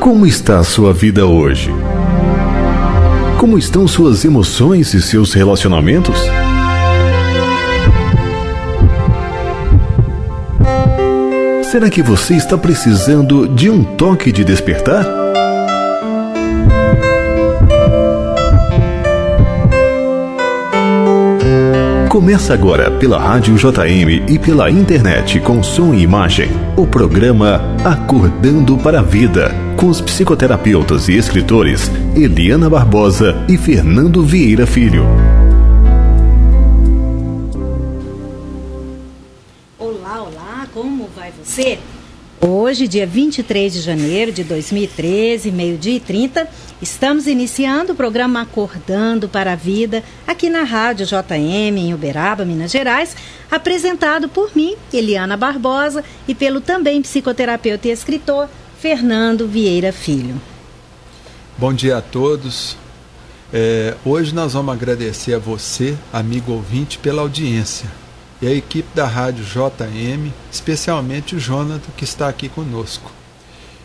Como está a sua vida hoje? Como estão suas emoções e seus relacionamentos? Será que você está precisando de um toque de despertar? Começa agora pela Rádio JM e pela internet com som e imagem, o programa Acordando para a Vida, com os psicoterapeutas e escritores Eliana Barbosa e Fernando Vieira Filho. Olá, como vai você? Hoje, dia 23 de janeiro de 2013, meio-dia e 30, estamos iniciando o programa Acordando para a Vida, aqui na Rádio JM, em Uberaba, Minas Gerais, apresentado por mim, Eliana Barbosa, e pelo também psicoterapeuta e escritor, Fernando Vieira Filho. Bom dia a todos. Hoje nós vamos agradecer a você, amigo ouvinte, pela audiência. E a equipe da Rádio JM, especialmente o Jonathan, que está aqui conosco.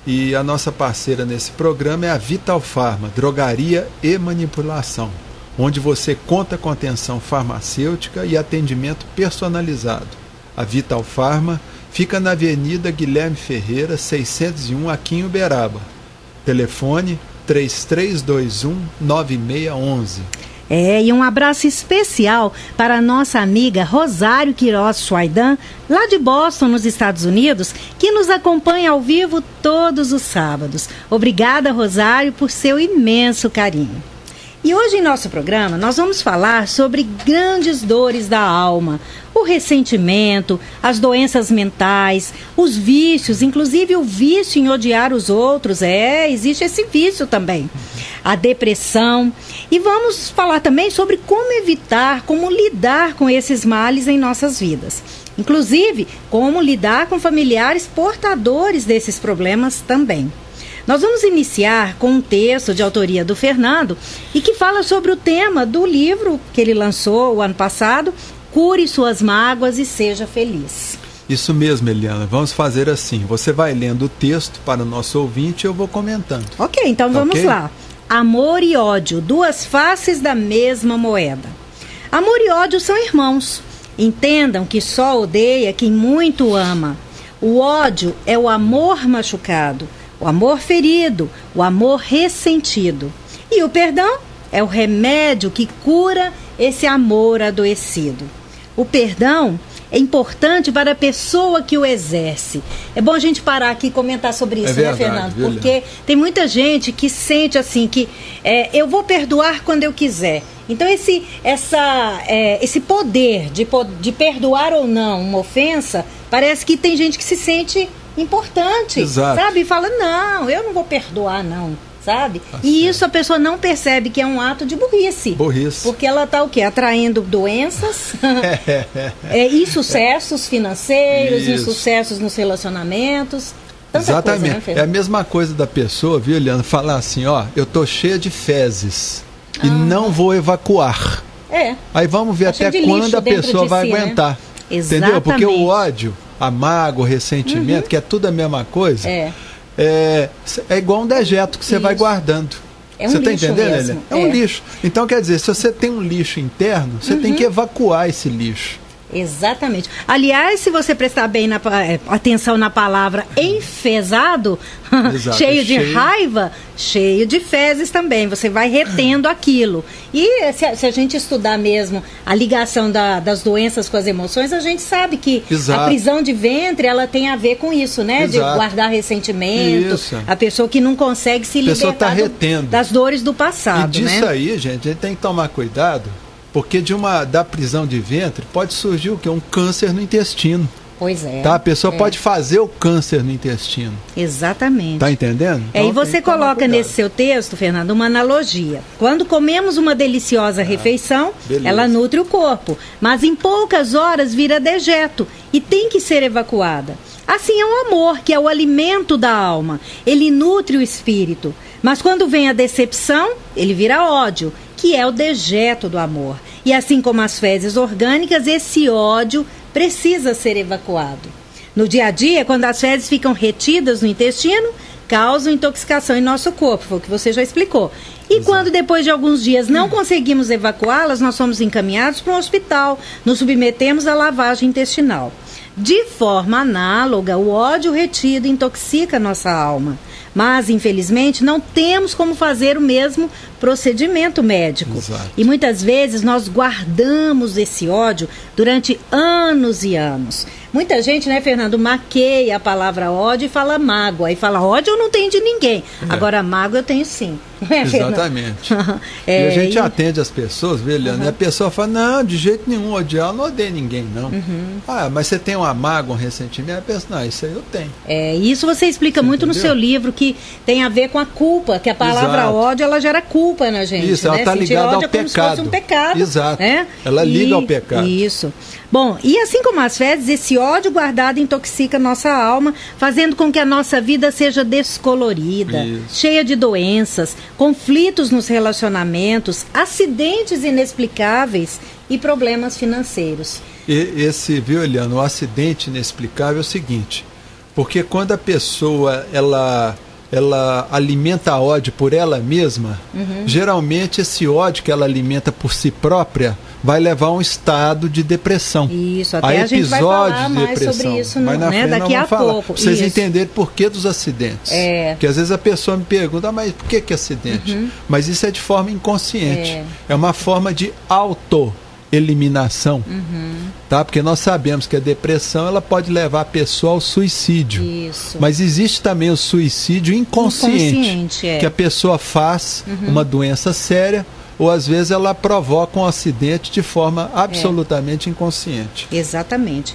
E a nossa parceira nesse programa é a Vital Farma, drogaria e manipulação, onde você conta com atenção farmacêutica e atendimento personalizado. A Vital Farma fica na Avenida Guilherme Ferreira, 601, aqui em Uberaba. Telefone 3321-9611. E um abraço especial para a nossa amiga Rosário Quiroz Schwaidan, lá de Boston, nos Estados Unidos, que nos acompanha ao vivo todos os sábados. Obrigada, Rosário, por seu imenso carinho. E hoje em nosso programa nós vamos falar sobre grandes dores da alma, o ressentimento, as doenças mentais, os vícios, inclusive o vício em odiar os outros, existe esse vício também, a depressão. E vamos falar também sobre como evitar, como lidar com esses males em nossas vidas. Inclusive, como lidar com familiares portadores desses problemas também. Nós vamos iniciar com um texto de autoria do Fernando e que fala sobre o tema do livro que ele lançou o ano passado, Cure Suas Mágoas e Seja Feliz. Isso mesmo, Eliana. Vamos fazer assim. Você vai lendo o texto para o nosso ouvinte e eu vou comentando. Ok, então vamos lá. Amor e ódio, duas faces da mesma moeda. Amor e ódio são irmãos. Entendam que só odeia quem muito ama. O ódio é o amor machucado, o amor ferido, o amor ressentido. E o perdão é o remédio que cura esse amor adoecido. O perdão é importante para a pessoa que o exerce. É bom a gente parar aqui e comentar sobre isso, verdade, né, Fernando? Porque tem muita gente que sente assim, que eu vou perdoar quando eu quiser. Então esse poder de perdoar ou não uma ofensa, parece que tem gente que se sente importante, Exato. Sabe? E fala, não, eu não vou perdoar não, sabe? E isso a pessoa não percebe que é um ato de burrice. Porque ela está o quê? Atraindo doenças, insucessos financeiros, insucessos nos relacionamentos. Exatamente. Coisa, né, é a mesma coisa da pessoa, viu, Eliana, falar assim, eu tô cheia de fezes e não vou evacuar. Aí vamos ver até quando a pessoa vai aguentar. Né? Entendeu? Porque o ódio, a mágoa, o ressentimento, que é tudo a mesma coisa, é igual um dejeto que você vai guardando. Você está entendendo, Eliana? É um lixo. Então, quer dizer, se você tem um lixo interno, você tem que evacuar esse lixo. Exatamente. Aliás, se você prestar bem atenção na palavra enfezado, cheio de raiva, cheio de fezes também. Você vai retendo aquilo. E se a gente estudar mesmo a ligação das doenças com as emoções, a gente sabe que a prisão de ventre, ela tem a ver com isso, né? De guardar ressentimento. A pessoa que não consegue se libertar das dores do passado. E disso aí, gente, a gente tem que tomar cuidado. Porque da prisão de ventre pode surgir o quê? Um câncer no intestino. Pois é. Tá? A pessoa pode fazer o câncer no intestino. Exatamente. Tá entendendo? Então, e você coloca nesse seu texto, Fernando, uma analogia. Quando comemos uma deliciosa refeição, ela nutre o corpo, mas em poucas horas vira dejeto e tem que ser evacuada. Assim é o amor, que é o alimento da alma. Ele nutre o espírito. Mas quando vem a decepção, ele vira ódio, que é o dejeto do amor. E assim como as fezes orgânicas, esse ódio precisa ser evacuado. No dia a dia, quando as fezes ficam retidas no intestino, causam intoxicação em nosso corpo, foi o que você já explicou. E Exato. quando depois de alguns dias não conseguimos evacuá-las, nós somos encaminhados para um hospital, nos submetemos à lavagem intestinal. De forma análoga, o ódio retido intoxica nossa alma. Mas, infelizmente, não temos como fazer o mesmo procedimento médico. Exato. E muitas vezes nós guardamos esse ódio durante anos e anos. Muita gente, né, Fernando, maqueia a palavra ódio e fala mágoa. E fala, ódio eu não tenho de ninguém. Agora, mágoa eu tenho sim. Não é, exatamente. E a gente atende as pessoas, viu, Eliana? E a pessoa fala, não, de jeito nenhum, odiar, eu não odeio ninguém, não. Ah, mas você tem uma mágoa, um ressentimento? A pessoa, não, isso aí eu tenho. Isso você explica muito no seu livro, que tem a ver com a culpa, que a palavra ódio, ela gera culpa na gente. Isso, ela está ligada ao pecado. Como se fosse um pecado. Exato. Né? Ela liga ao pecado. Isso. Bom, e assim como as fezes, esse ódio guardado intoxica nossa alma, fazendo com que a nossa vida seja descolorida, cheia de doenças, conflitos nos relacionamentos, acidentes inexplicáveis e problemas financeiros. Viu, Eliana, o acidente inexplicável é o seguinte, porque quando a pessoa, ela alimenta ódio por ela mesma, geralmente esse ódio que ela alimenta por si própria vai levar a um estado de depressão. Isso, até a gente vai falar mais sobre isso, mas na frente daqui a pouco. Pra vocês entenderem por que dos acidentes. Porque às vezes a pessoa me pergunta, mas por que acidente? Mas isso é de forma inconsciente. É uma forma de auto-eliminação. Tá? Porque nós sabemos que a depressão ela pode levar a pessoa ao suicídio. Isso. Mas existe também o suicídio inconsciente que a pessoa faz uma doença séria, ou às vezes ela provoca um acidente de forma absolutamente inconsciente. Exatamente.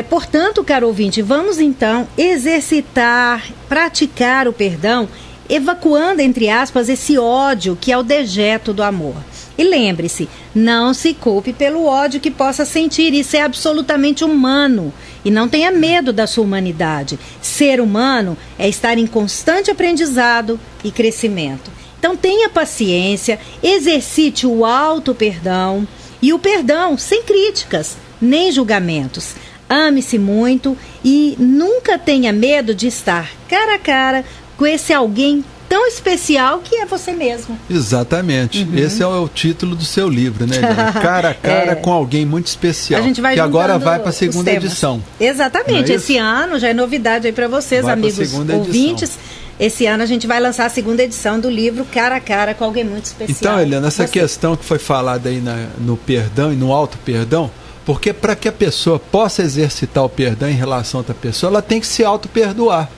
Portanto, caro ouvinte, vamos então exercitar, praticar o perdão, evacuando, entre aspas, esse ódio que é o dejeto do amor. E lembre-se, não se culpe pelo ódio que possa sentir, isso é absolutamente humano. E não tenha medo da sua humanidade. Ser humano é estar em constante aprendizado e crescimento. Então tenha paciência, exercite o auto-perdão e o perdão sem críticas, nem julgamentos. Ame-se muito e nunca tenha medo de estar cara a cara com esse alguém tão especial que é você mesmo. Exatamente. Esse é o título do seu livro, né? Cara a cara com alguém muito especial. A gente vai que agora vai para a segunda edição. Exatamente. Esse ano já é novidade aí para vocês, amigos ouvintes. Esse ano a gente vai lançar a segunda edição do livro Cara a Cara com alguém muito especial. Então, Eliana, essa questão que foi falada aí no perdão e no auto-perdão, porque para que a pessoa possa exercitar o perdão em relação a outra pessoa, ela tem que se auto-perdoar.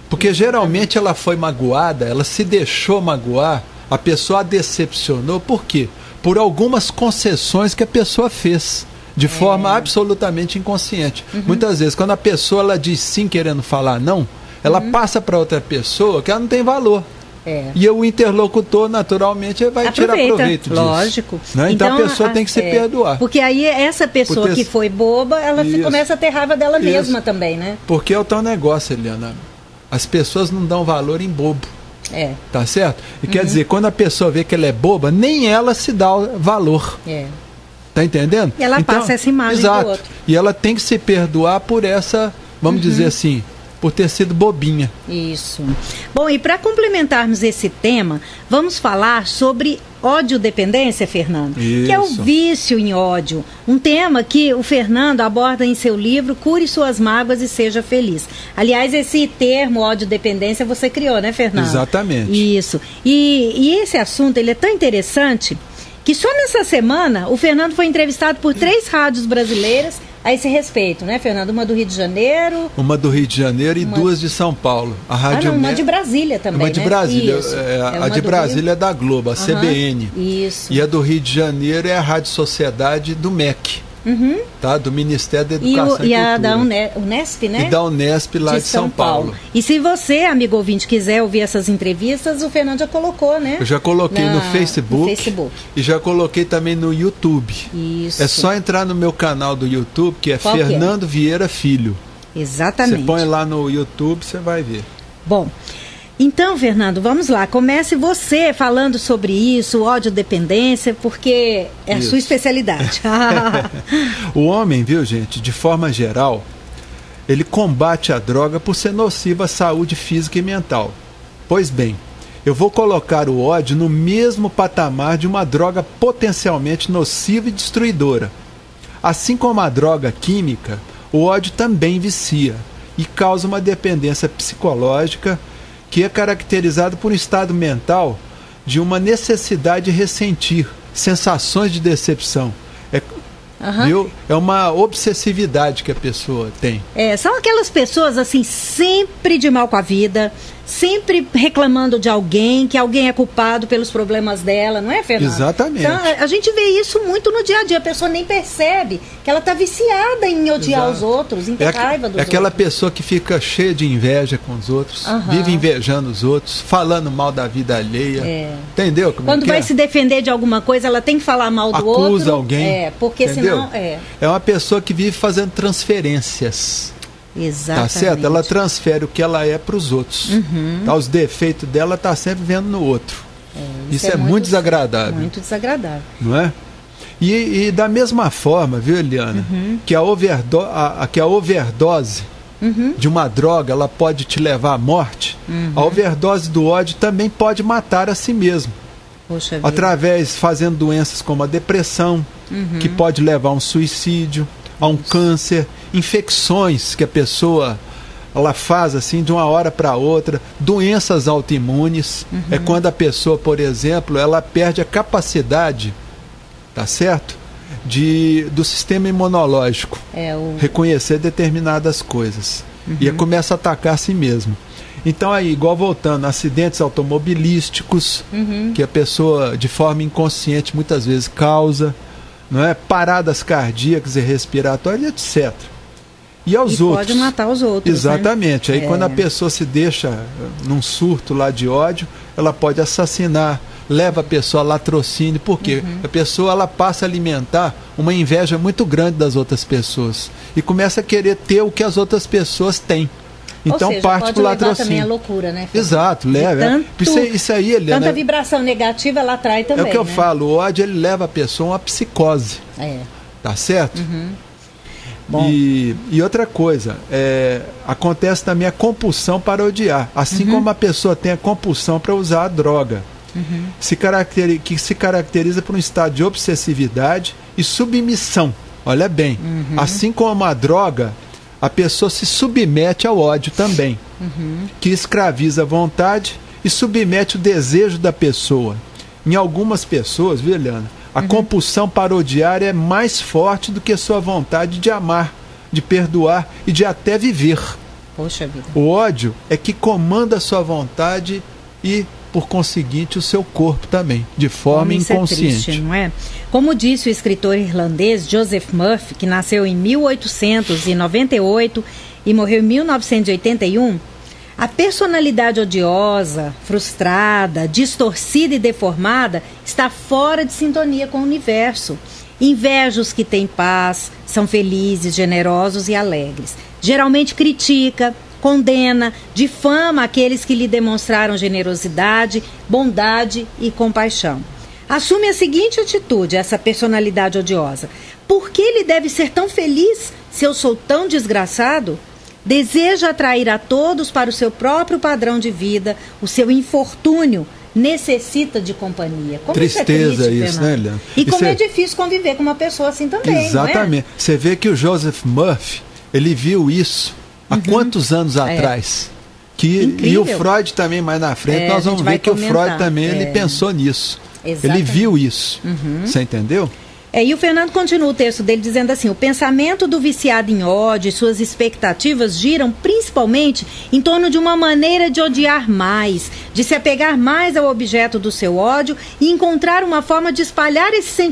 Porque geralmente ela foi magoada, ela se deixou magoar, a pessoa a decepcionou. Por quê? Por algumas concessões que a pessoa fez, de forma absolutamente inconsciente. Muitas vezes, quando a pessoa ela diz sim querendo falar não, ela passa para outra pessoa que ela não tem valor. E o interlocutor, naturalmente, vai tirar proveito disso. Lógico. Né? Então a pessoa tem que se perdoar. Porque aí essa pessoa que foi boba, ela começa a ter raiva dela mesma também, né? Porque é o tal negócio, Eliana. As pessoas não dão valor em bobo. Tá certo? E quer dizer, quando a pessoa vê que ela é boba, nem ela se dá valor. Tá entendendo? E ela passa essa imagem do outro. E ela tem que se perdoar por essa, vamos dizer assim, por ter sido bobinha. Isso. Bom, e para complementarmos esse tema, vamos falar sobre ódio-dependência, Fernando, que é o vício em ódio. Um tema que o Fernando aborda em seu livro Cure Suas Mágoas e Seja Feliz. Aliás, esse termo ódio-dependência você criou, né, Fernando? Exatamente. Isso. E esse assunto ele é tão interessante que só nessa semana o Fernando foi entrevistado por 3 rádios brasileiras a esse respeito, né, Fernando? Uma do Rio de Janeiro. Uma do Rio de Janeiro e 2 de São Paulo. A Rádio uma de Brasília também, uma de Brasília. A de Brasília é da Globo, a CBN. Isso. E a do Rio de Janeiro é a Rádio Sociedade do MEC. Tá? Do Ministério da Educação e Cultura. E a da Unesp, né? E da Unesp lá de São Paulo. E se você, amigo ouvinte, quiser ouvir essas entrevistas, o Fernando já colocou, né? Eu já coloquei no Facebook e já coloquei também no YouTube. Isso. É só entrar no meu canal do YouTube, que é Fernando Vieira Filho. Exatamente. Você põe lá no YouTube, você vai ver. Bom, então, Fernando, vamos lá. Comece você falando sobre isso, ódio-dependência, porque é a sua especialidade. O homem, viu, gente, de forma geral, ele combate a droga por ser nociva à saúde física e mental. Pois bem, eu vou colocar o ódio no mesmo patamar de uma droga potencialmente nociva e destruidora. Assim como a droga química, o ódio também vicia e causa uma dependência psicológica que é caracterizada por um estado mental de uma necessidade de ressentir, sensações de decepção. Viu? É uma obsessividade que a pessoa tem. São aquelas pessoas assim, sempre de mal com a vida, sempre reclamando de alguém, que alguém é culpado pelos problemas dela, não é, Fernando? Exatamente. Então, a gente vê isso muito no dia a dia, a pessoa nem percebe que ela está viciada em odiar os outros, em ter raiva dos outros. É aquela pessoa que fica cheia de inveja com os outros, vive invejando os outros, falando mal da vida alheia. Entendeu? Quando vai se defender de alguma coisa, ela tem que falar mal do outro. Acusa alguém. Porque entendeu? senão... É uma pessoa que vive fazendo transferências. Exatamente. Tá certo? Ela transfere o que ela é para os outros. Os defeitos dela tá sempre vendo no outro. Isso é muito desagradável. Muito desagradável. Não é? E da mesma forma, viu, Eliana, que a overdose de uma droga, ela pode te levar à morte, a overdose do ódio também pode matar a si mesmo. Poxa vida. Através, fazendo doenças como a depressão, que pode levar a um suicídio, a um câncer, infecções que a pessoa ela faz assim de uma hora para outra, doenças autoimunes, é quando a pessoa, por exemplo, ela perde a capacidade, tá certo? Do sistema imunológico reconhecer determinadas coisas e começa a atacar a si mesmo. Então aí, igual voltando, acidentes automobilísticos que a pessoa de forma inconsciente muitas vezes causa, não é? Paradas cardíacas e respiratórias, etc. E aos outros. Pode matar os outros. Exatamente. Né? Aí quando a pessoa se deixa num surto lá de ódio, ela pode assassinar, leva a pessoa a latrocínio. Por quê? A pessoa ela passa a alimentar uma inveja muito grande das outras pessoas e começa a querer ter o que as outras pessoas têm. Então, ou seja, parte pode pro levar latrocínio. também a loucura, né? Exato, leva. Isso aí, Eliana, tanta vibração negativa ela atrai também. É o que eu falo, o ódio ele leva a pessoa a uma psicose. Tá certo? Bom. E outra coisa, acontece também a compulsão para odiar. Assim como a pessoa tem a compulsão para usar a droga. Que se caracteriza por um estado de obsessividade e submissão. Olha bem, assim como a droga, a pessoa se submete ao ódio também, que escraviza a vontade e submete o desejo da pessoa. Em algumas pessoas, viu, Eliana, a compulsão para odiar é mais forte do que a sua vontade de amar, de perdoar e de até viver. Poxa vida. O ódio é que comanda a sua vontade e, por conseguinte, o seu corpo também, de forma inconsciente. É triste, não é? Como disse o escritor irlandês Joseph Murphy, que nasceu em 1898 e morreu em 1981, a personalidade odiosa, frustrada, distorcida e deformada está fora de sintonia com o universo. Inveja os que têm paz, são felizes, generosos e alegres. Geralmente critica, condena, difama aqueles que lhe demonstraram generosidade, bondade e compaixão. Assume a seguinte atitude, essa personalidade odiosa: por que ele deve ser tão feliz se eu sou tão desgraçado? Deseja atrair a todos para o seu próprio padrão de vida, o seu infortúnio necessita de companhia. Como tristeza isso, né, Eliana? E como é difícil conviver com uma pessoa assim também, exatamente. Não é? Você vê que o Joseph Murphy, ele viu isso há quantos anos atrás? E o Freud também mais na frente, nós vamos ver que o Freud também ele pensou nisso. Exatamente. Ele viu isso. Você entendeu? E o Fernando continua o texto dele dizendo assim: o pensamento do viciado em ódio e suas expectativas giram principalmente em torno de uma maneira de odiar mais, de se apegar mais ao objeto do seu ódio e encontrar uma forma de espalhar esse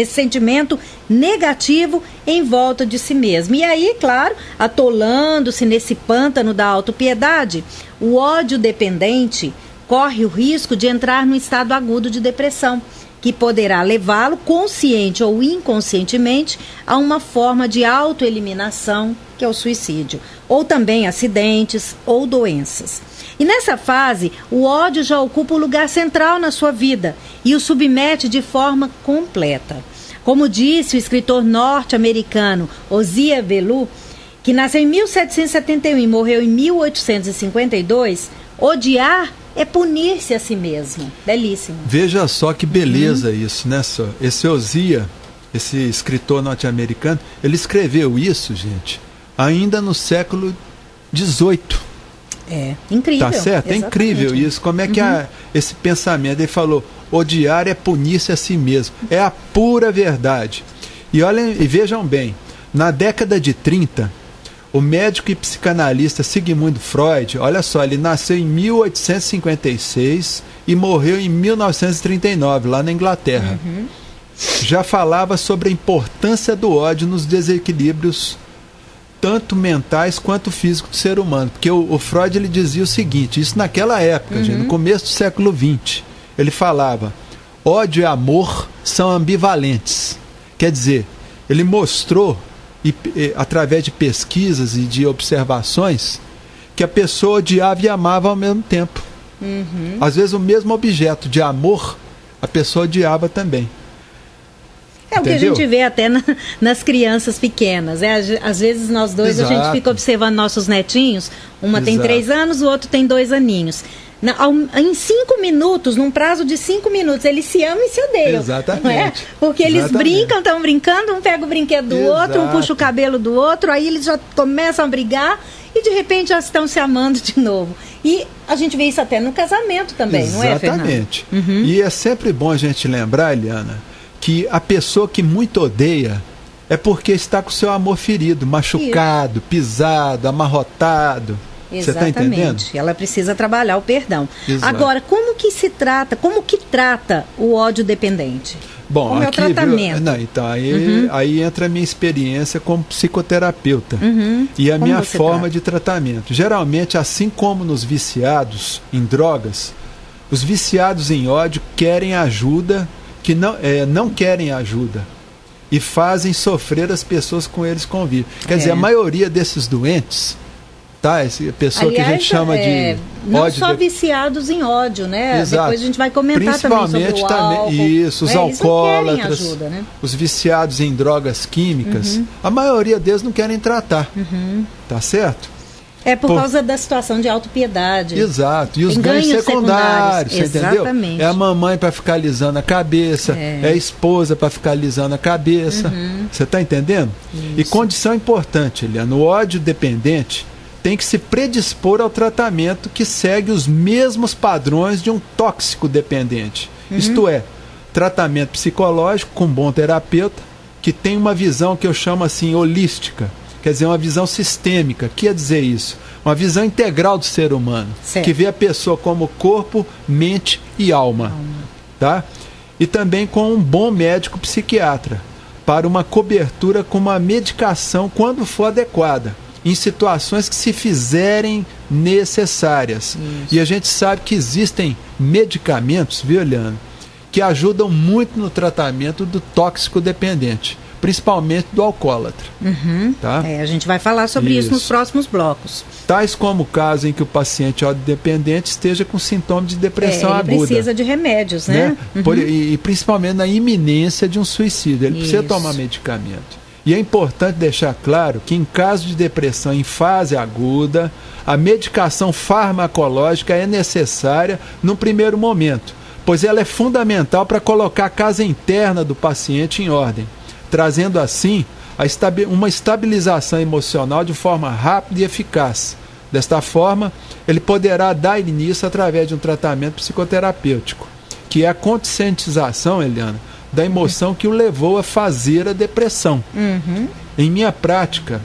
sentimento negativo em volta de si mesmo. E aí, claro, atolando-se nesse pântano da autopiedade, o ódio dependente corre o risco de entrar num estado agudo de depressão, que poderá levá-lo, consciente ou inconscientemente, a uma forma de autoeliminação, que é o suicídio, ou também acidentes ou doenças. E nessa fase, o ódio já ocupa o lugar central na sua vida e o submete de forma completa. Como disse o escritor norte-americano Ozia Belu, que nasceu em 1771 e morreu em 1852, odiar é punir-se a si mesmo. Belíssimo. Veja só que beleza isso, né, só? Esse Osias, esse escritor norte-americano, ele escreveu isso, gente, ainda no século XVIII. É incrível. Tá certo? É incrível isso. Como é que esse pensamento, ele falou, odiar é punir-se a si mesmo. É a pura verdade. E olhem, e vejam bem, na década de 30, o médico e psicanalista Sigmund Freud, olha só, ele nasceu em 1856 e morreu em 1939, lá na Inglaterra. Já falava sobre a importância do ódio nos desequilíbrios tanto mentais quanto físicos do ser humano. Porque o Freud, ele dizia o seguinte, isso naquela época, gente, no começo do século XX, ele falava, ódio e amor são ambivalentes. Quer dizer, ele mostrou, através de pesquisas e de observações, que a pessoa odiava e amava ao mesmo tempo. Às vezes o mesmo objeto de amor, a pessoa odiava também. É o que a gente vê até nas crianças pequenas. Às vezes nós dois, a gente fica observando nossos netinhos, uma tem 3 anos, o outro tem 2 aninhos. Em 5 minutos, num prazo de 5 minutos, eles se amam e se odeiam. Exatamente. Não é? Porque eles estão brincando, um pega o brinquedo do outro, um puxa o cabelo do outro, aí eles já começam a brigar e de repente já estão se amando de novo. E a gente vê isso até no casamento também, não é, Fernando? Exatamente. E é sempre bom a gente lembrar, Eliana, que a pessoa que muito odeia é porque está com o seu amor ferido, machucado, pisado, amarrotado. Você está entendendo? Ela precisa trabalhar o perdão. Exato. Agora, como que trata o ódio dependente? Bom, como aqui, é o tratamento? Então, aí entra a minha experiência como psicoterapeuta e a minha forma de tratamento. Geralmente, assim como nos viciados em drogas, os viciados em ódio querem ajuda, que não querem ajuda e fazem sofrer as pessoas com eles convivem. Quer dizer, a maioria desses doentes, tá? Essa pessoa, aliás, que a gente chama de não ódio, só viciados em ódio, né? Exato. Depois a gente vai comentar também sobre o álcool. Isso, os alcoólatras, ajuda, né? os viciados em drogas químicas, a maioria deles não querem tratar, tá certo? É por causa da situação de autopiedade. Exato. E os ganhos secundários, você entendeu? É a mamãe para ficar alisando a cabeça, é a esposa para ficar alisando a cabeça. Você está entendendo? Isso. E condição importante, Eliana, o ódio dependente tem que se predispor ao tratamento que segue os mesmos padrões de um tóxico dependente. Isto é, tratamento psicológico com um bom terapeuta que tem uma visão que eu chamo assim holística. Quer dizer, uma visão sistêmica. Quer dizer isso? Uma visão integral do ser humano. Certo. Que vê a pessoa como corpo, mente e alma. Tá? E também com um bom médico psiquiatra, para uma cobertura com uma medicação quando for adequada, em situações que se fizerem necessárias. Isso. E a gente sabe que existem medicamentos, viu, Eliana, que ajudam muito no tratamento do tóxico dependente, principalmente do alcoólatra. Tá? A gente vai falar sobre isso nos próximos blocos. Tais como o caso em que o paciente ódio-dependente esteja com sintomas de depressão aguda. Ele precisa de remédios, né? E principalmente na iminência de um suicídio. Ele precisa tomar medicamento. E é importante deixar claro que em caso de depressão em fase aguda, a medicação farmacológica é necessária no primeiro momento, pois ela é fundamental para colocar a casa interna do paciente em ordem, trazendo assim uma estabilização emocional de forma rápida e eficaz. Desta forma, ele poderá dar início através de um tratamento psicoterapêutico, que é a conscientização, Eliana, da emoção que o levou a fazer a depressão. Em minha prática,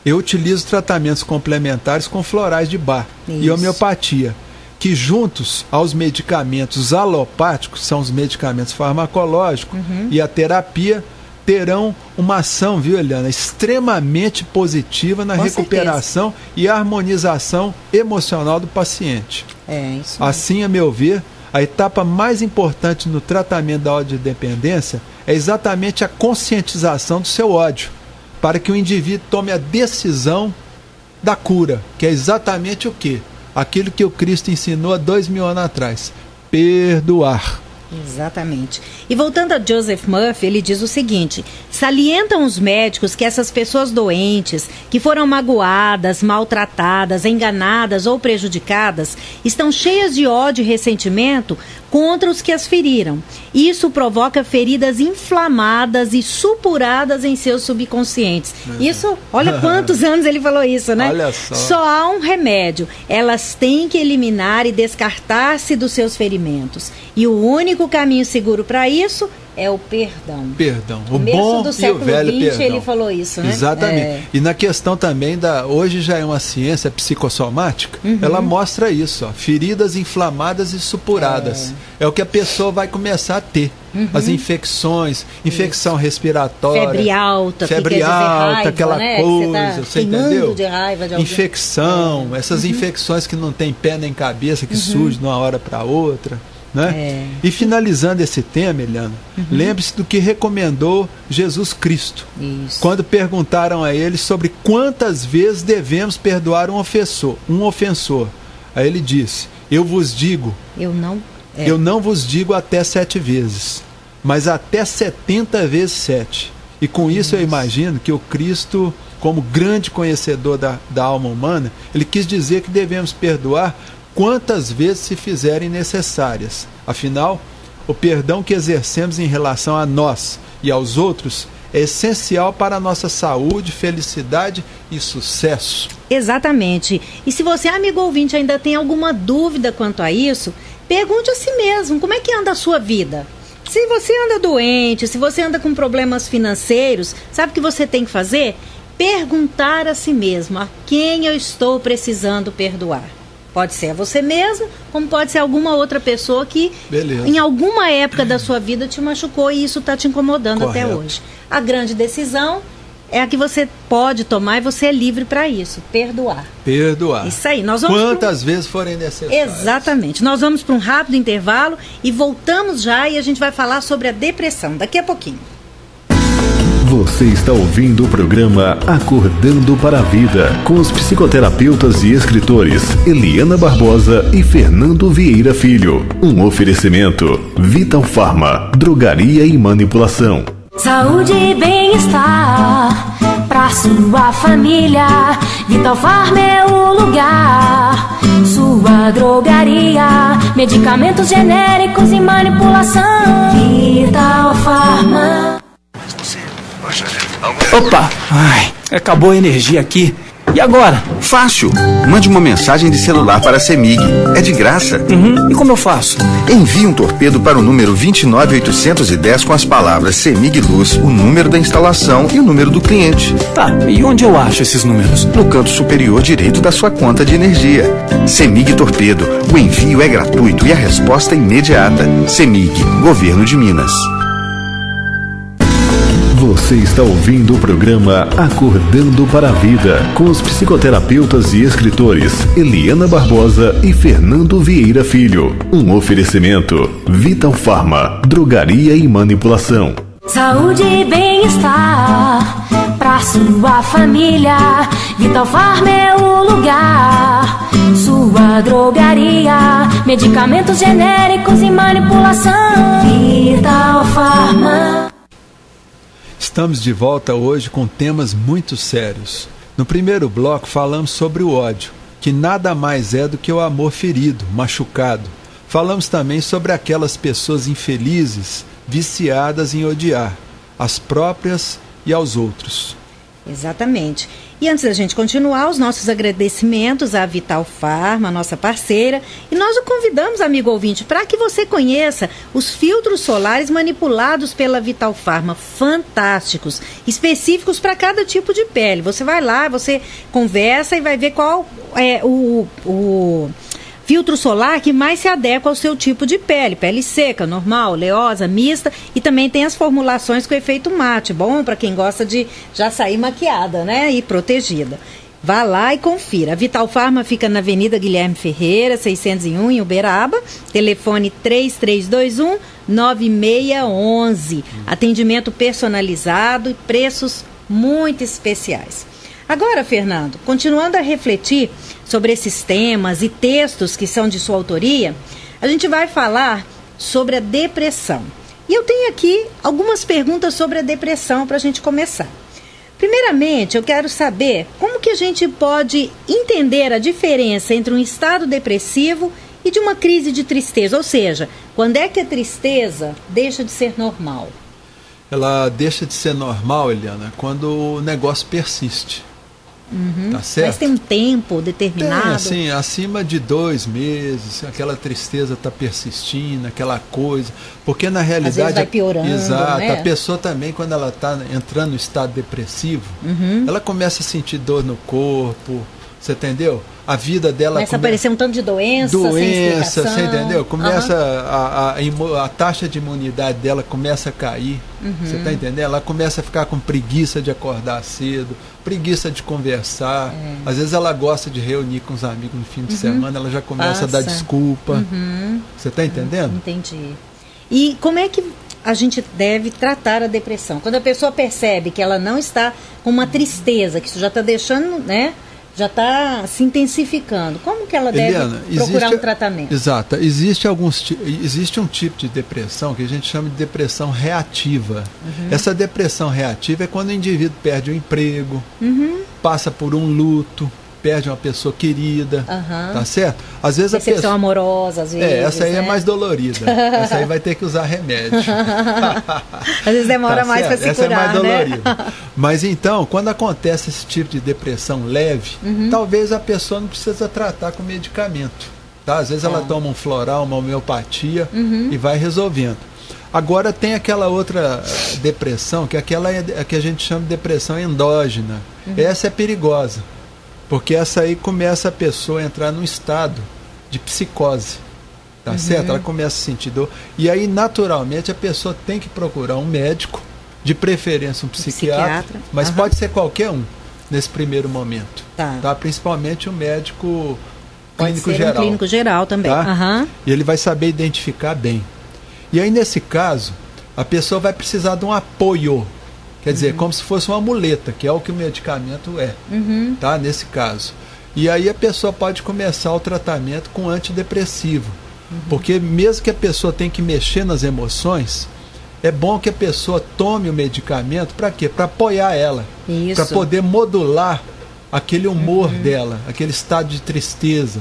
eu utilizo tratamentos complementares com florais de Bach e homeopatia, que juntos aos medicamentos alopáticos, são os medicamentos farmacológicos, e a terapia, terão uma ação, viu, Eliana, extremamente positiva na recuperação e harmonização emocional do paciente. Isso. Assim, a meu ver, a etapa mais importante no tratamento da ódio-dependência é exatamente a conscientização do seu ódio, para que o indivíduo tome a decisão da cura, que é exatamente o quê? Aquilo que o Cristo ensinou há 2000 anos atrás: perdoar. Exatamente. E voltando a Joseph Murphy, ele diz o seguinte: salientam os médicos que essas pessoas doentes, que foram magoadas, maltratadas, enganadas ou prejudicadas, estão cheias de ódio e ressentimento contra os que as feriram. Isso provoca feridas inflamadas e supuradas em seus subconscientes. Isso, olha quantos anos ele falou isso, né? Olha só. Só há um remédio. Elas têm que eliminar e descartar-se dos seus ferimentos. E o único caminho seguro para isso é o perdão. Perdão. O bom do século XX ele falou isso, né? Exatamente. E na questão também hoje já é uma ciência psicossomática, ela mostra isso, ó, feridas inflamadas e supuradas. É o que a pessoa vai começar a ter. As infecções, infecção respiratória, febre alta, raiva, aquela né? coisa, você entendeu? De raiva de alguém. Infecção, essas infecções que não tem pé nem cabeça, que surgem de uma hora para outra. Né? E finalizando esse tema, Eliana, lembre-se do que recomendou Jesus Cristo. Isso. Quando perguntaram a ele sobre quantas vezes devemos perdoar um ofensor. Aí ele disse: eu vos digo, eu não vos digo até 7 vezes, mas até 70 vezes 7. E com isso eu imagino que o Cristo, como grande conhecedor da alma humana, ele quis dizer que devemos perdoar quantas vezes se fizerem necessárias. Afinal, o perdão que exercemos em relação a nós e aos outros é essencial para a nossa saúde, felicidade e sucesso. Exatamente. E se você, amigo ouvinte, ainda tem alguma dúvida quanto a isso, pergunte a si mesmo, como é que anda a sua vida? Se você anda doente, se você anda com problemas financeiros, sabe o que você tem que fazer? Perguntar a si mesmo, a quem eu estou precisando perdoar. Pode ser a você mesmo, como pode ser alguma outra pessoa que em alguma época da sua vida te machucou e isso está te incomodando até hoje. A grande decisão é a que você pode tomar e você é livre para isso, perdoar. Perdoar. Isso aí. Nós vamos quantas vezes forem necessárias. Exatamente. Nós vamos para um rápido intervalo e voltamos já e a gente vai falar sobre a depressão daqui a pouquinho. Você está ouvindo o programa Acordando para a Vida, com os psicoterapeutas e escritores Eliana Barbosa e Fernando Vieira Filho. Um oferecimento: Vital Pharma, drogaria e manipulação. Saúde e bem-estar pra sua família. Vital Pharma é o lugar. Sua drogaria, medicamentos genéricos e manipulação. Vital Pharma. Opa! Ai, acabou a energia aqui. E agora? Fácil. Mande uma mensagem de celular para a CEMIG. É de graça. E como eu faço? Envie um torpedo para o número 29810 com as palavras CEMIG Luz, o número da instalação e o número do cliente. Tá, e onde eu acho esses números? No canto superior direito da sua conta de energia. CEMIG Torpedo. O envio é gratuito e a resposta é imediata. CEMIG, Governo de Minas. Você está ouvindo o programa Acordando para a Vida, com os psicoterapeutas e escritores Eliana Barbosa e Fernando Vieira Filho. Um oferecimento: Vital Pharma, drogaria e manipulação. Saúde e bem-estar pra sua família. Vital Pharma é o lugar. Sua drogaria, medicamentos genéricos e manipulação. Vital Pharma. Estamos de volta hoje com temas muito sérios. No primeiro bloco falamos sobre o ódio, que nada mais é do que o amor ferido, machucado. Falamos também sobre aquelas pessoas infelizes, viciadas em odiar, as próprias e aos outros. Exatamente. E antes da gente continuar, os nossos agradecimentos à Vital Pharma, nossa parceira, e nós o convidamos, amigo ouvinte, para que você conheça os filtros solares manipulados pela Vital Pharma, fantásticos, específicos para cada tipo de pele. Você vai lá, você conversa e vai ver qual é o filtro solar que mais se adequa ao seu tipo de pele. Pele seca, normal, oleosa, mista, e também tem as formulações com efeito mate, bom para quem gosta de já sair maquiada, né, e protegida. Vá lá e confira. A Vital Pharma fica na Avenida Guilherme Ferreira, 601, em Uberaba. Telefone 3321-9611. Atendimento personalizado e preços muito especiais. Agora, Fernando, continuando a refletir sobre esses temas e textos que são de sua autoria, a gente vai falar sobre a depressão. E eu tenho aqui algumas perguntas sobre a depressão para a gente começar. Primeiramente, eu quero saber como que a gente pode entender a diferença entre um estado depressivo e de uma crise de tristeza. Ou seja, quando é que a tristeza deixa de ser normal? Ela deixa de ser normal, Eliana, quando o negócio persiste. Tá certo? Mas tem um tempo determinado? Tem, assim, acima de 2 meses, aquela tristeza está persistindo, aquela coisa. Porque na realidade. Às vezes vai piorando, exato, né? A pessoa também, quando ela está entrando no estado depressivo, ela começa a sentir dor no corpo. Você entendeu? A vida dela começa a aparecer um tanto de doença, sem explicação. Você entendeu? Começa a taxa de imunidade dela começa a cair. Você está entendendo? Ela começa a ficar com preguiça de acordar cedo, preguiça de conversar. Às vezes ela gosta de reunir com os amigos no fim de semana, ela já começa a dar desculpa. Você está entendendo? Entendi. E como é que a gente deve tratar a depressão? Quando a pessoa percebe que ela não está com uma tristeza, que isso já está deixando, né? Já está se intensificando. Como que ela Eliana, deve procurar um tratamento? Exato. Existe um tipo de depressão que a gente chama de depressão reativa. Essa depressão reativa é quando o indivíduo perde o emprego, passa por um luto, perde uma pessoa querida, tá certo? Às vezes decepção a pessoa amorosa, às vezes. Essa aí é mais dolorida. Essa aí vai ter que usar remédio. Às vezes demora mais para se essa curar, é mais dolorida. Mas então, quando acontece esse tipo de depressão leve, talvez a pessoa não precisa tratar com medicamento. Tá? Às vezes ela toma um floral, uma homeopatia e vai resolvendo. Agora tem aquela outra depressão, que é aquela que a gente chama de depressão endógena. Essa é perigosa. Porque essa aí começa a pessoa a entrar num estado de psicose, tá certo? Ela começa a sentir dor. E aí, naturalmente, a pessoa tem que procurar um médico, de preferência um psiquiatra, mas pode ser qualquer um nesse primeiro momento. Tá? Principalmente um médico clínico geral. Um clínico geral também. Tá? E ele vai saber identificar bem. E aí, nesse caso, a pessoa vai precisar de um apoio. Quer dizer, como se fosse uma muleta, que é o que o medicamento é, tá? Nesse caso. E aí a pessoa pode começar o tratamento com antidepressivo. Porque mesmo que a pessoa tenha que mexer nas emoções, é bom que a pessoa tome o medicamento para quê? Para apoiar ela. Para poder modular aquele humor dela, aquele estado de tristeza.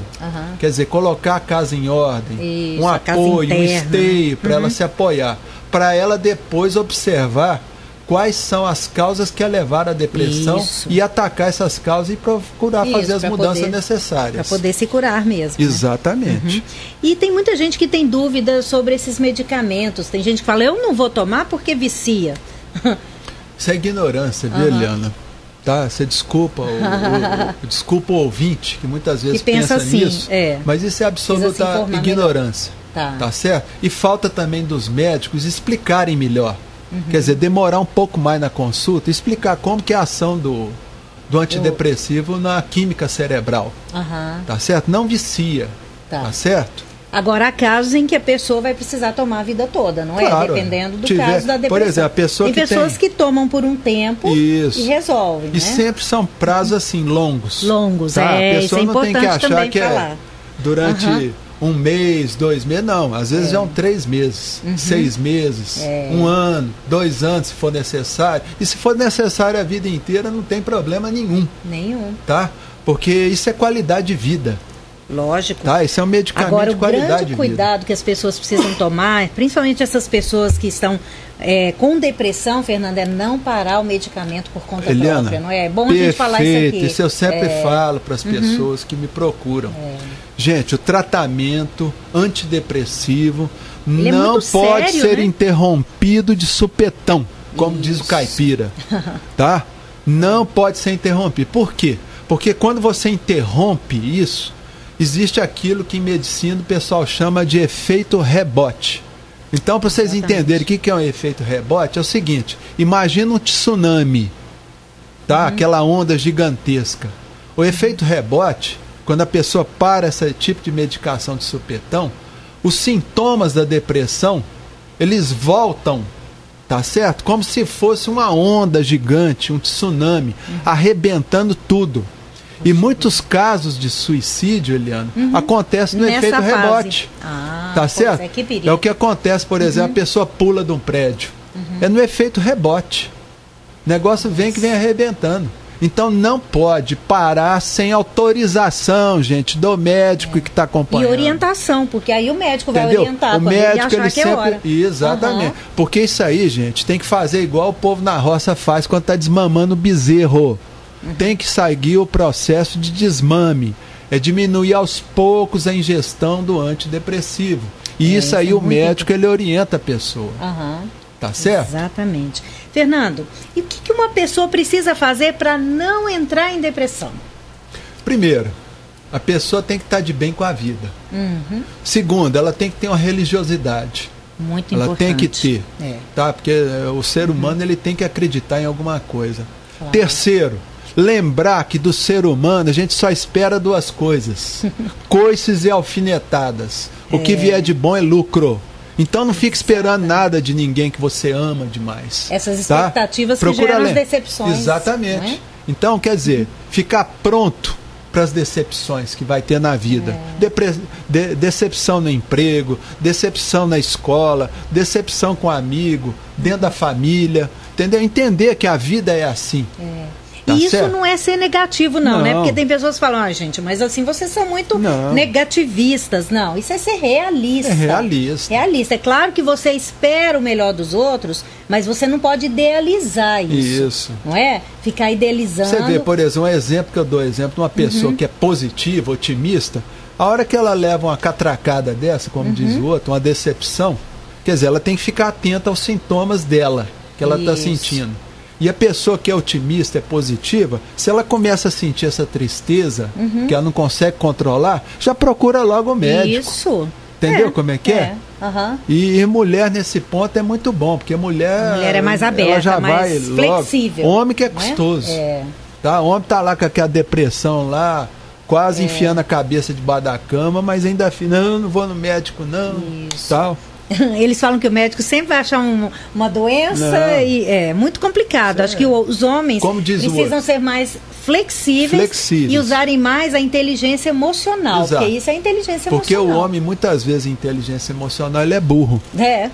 Quer dizer, colocar a casa em ordem, um apoio, um esteio para ela se apoiar. Para ela depois observar quais são as causas que a levaram à depressão e atacar essas causas e procurar fazer as mudanças necessárias. Para poder se curar mesmo. Exatamente. E tem muita gente que tem dúvidas sobre esses medicamentos. Tem gente que fala, eu não vou tomar porque vicia. Isso é ignorância, viu, Eliana? Tá? Você desculpa desculpa o ouvinte, que muitas vezes que pensa assim, nisso. Mas isso é absoluta ignorância. Tá certo? E falta também dos médicos explicarem melhor. Quer dizer, demorar um pouco mais na consulta, explicar como que é a ação do antidepressivo na química cerebral. Tá certo? Não vicia. Tá certo? Agora, há casos em que a pessoa vai precisar tomar a vida toda, não é? Dependendo do caso da depressão. Por exemplo, a pessoa tem pessoas que tomam por um tempo e resolvem. E sempre são prazos assim longos. Tá? A pessoa não tem que achar que é durante 1 mês, 2 meses, não. Às vezes são 3 meses, 6 meses, 1 ano, 2 anos, se for necessário. E se for necessário a vida inteira, não tem problema nenhum. Tá? Porque isso é qualidade de vida. Lógico. Tá? Isso é um medicamento de qualidade de vida. Agora, o grande cuidado que as pessoas precisam tomar, principalmente essas pessoas que estão com depressão, Fernanda, é não parar o medicamento por conta própria, não é? É bom a gente falar isso aqui. Isso eu sempre falo para as pessoas que me procuram. Gente, o tratamento antidepressivo não pode ser interrompido de supetão, como diz o caipira. Tá? Não pode ser interrompido. Por quê? Porque quando você interrompe isso, existe aquilo que em medicina o pessoal chama de efeito rebote. Então, para vocês entenderem o que é um efeito rebote, é o seguinte: imagina um tsunami, tá? Aquela onda gigantesca. O efeito rebote, quando a pessoa para esse tipo de medicação de supetão, os sintomas da depressão, eles voltam, tá certo? Como se fosse uma onda gigante, um tsunami, arrebentando tudo. E muitos casos de suicídio, Eliana, acontecem no efeito rebote. Tá certo? É o que acontece, por exemplo, a pessoa pula de um prédio. É no efeito rebote. O negócio vem arrebentando. Então não pode parar sem autorização, gente, do médico que está acompanhando. E orientação, porque aí o médico vai orientar. O médico, ele sempre... Exatamente. Porque isso aí, gente, tem que fazer igual o povo na roça faz quando está desmamando o bezerro. Tem que seguir o processo de desmame. É diminuir aos poucos a ingestão do antidepressivo. E isso aí o médico, ele orienta a pessoa. Tá certo? Exatamente. Fernando, e o que uma pessoa precisa fazer para não entrar em depressão? Primeiro, a pessoa tem que estar de bem com a vida. Segundo, ela tem que ter uma religiosidade. Muito ela importante. Tem que ter, tá? Porque o ser humano ele tem que acreditar em alguma coisa. Claro. Terceiro, lembrar que do ser humano a gente só espera duas coisas: coices e alfinetadas. O que vier de bom é lucro. Então não fique esperando nada de ninguém que você ama demais. Essas expectativas que geram as decepções. Exatamente. Não é? Então, quer dizer, ficar pronto para as decepções que vai ter na vida. Decepção no emprego, decepção na escola, decepção com amigo, dentro da família. Entendeu? Entender que a vida é assim. Tá e isso não é ser negativo, não, né? Porque tem pessoas que falam, gente, mas assim, vocês são muito negativistas. Não, isso é ser realista. É realista. Realista. É claro que você espera o melhor dos outros, mas você não pode idealizar isso. Isso. Não é? Ficar idealizando. Você vê, por exemplo, um exemplo que eu dou, de uma pessoa que é positiva, otimista, a hora que ela leva uma catracada dessa, como diz o outro, uma decepção, quer dizer, ela tem que ficar atenta aos sintomas dela, que ela está sentindo. E a pessoa que é otimista, é positiva, se ela começa a sentir essa tristeza, que ela não consegue controlar, já procura logo o médico. Isso. Entendeu como é que é? E mulher nesse ponto é muito bom, porque a mulher é mais aberta, ela já mais vai flexível. Logo. Homem que é custoso. Tá? O homem tá lá com aquela depressão lá, quase enfiando a cabeça debaixo da cama, mas ainda não vou no médico não. Isso. Tal. Eles falam que o médico sempre vai achar uma doença e é muito complicado. Acho que os homens precisam ser mais flexíveis e usarem mais a inteligência emocional. Exato. Porque isso é inteligência emocional. Porque o homem, muitas vezes, em inteligência emocional, ele é burro. Entendeu?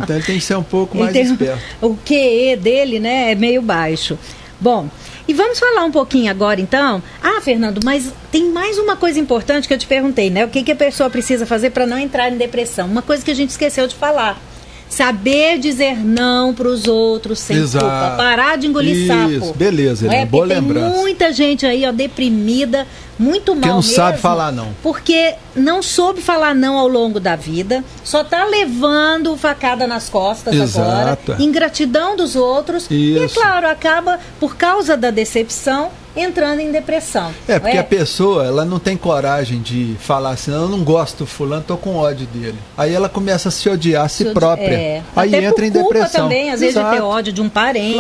Então ele tem que ser um pouco mais esperto. O QE dele, né, é meio baixo. Bom, e vamos falar um pouquinho agora, então. Fernando, mas tem mais uma coisa importante que eu te perguntei, né? O que a pessoa precisa fazer para não entrar em depressão? Uma coisa que a gente esqueceu de falar. Saber dizer não para os outros sem culpa. Parar de engolir sapo. Beleza, boa lembrança. Tem muita gente aí, deprimida, muito mal mesmo. Que não sabe falar não. Porque não soube falar não ao longo da vida, só está levando facada nas costas agora, ingratidão dos outros. E, é claro, acaba, por causa da decepção, entrando em depressão. Porque a pessoa, ela não tem coragem de falar assim, eu não gosto do fulano, tô com ódio dele. Aí ela começa a se odiar a si própria. Aí até entra em depressão. Também, às vezes, de ter ódio de um parente,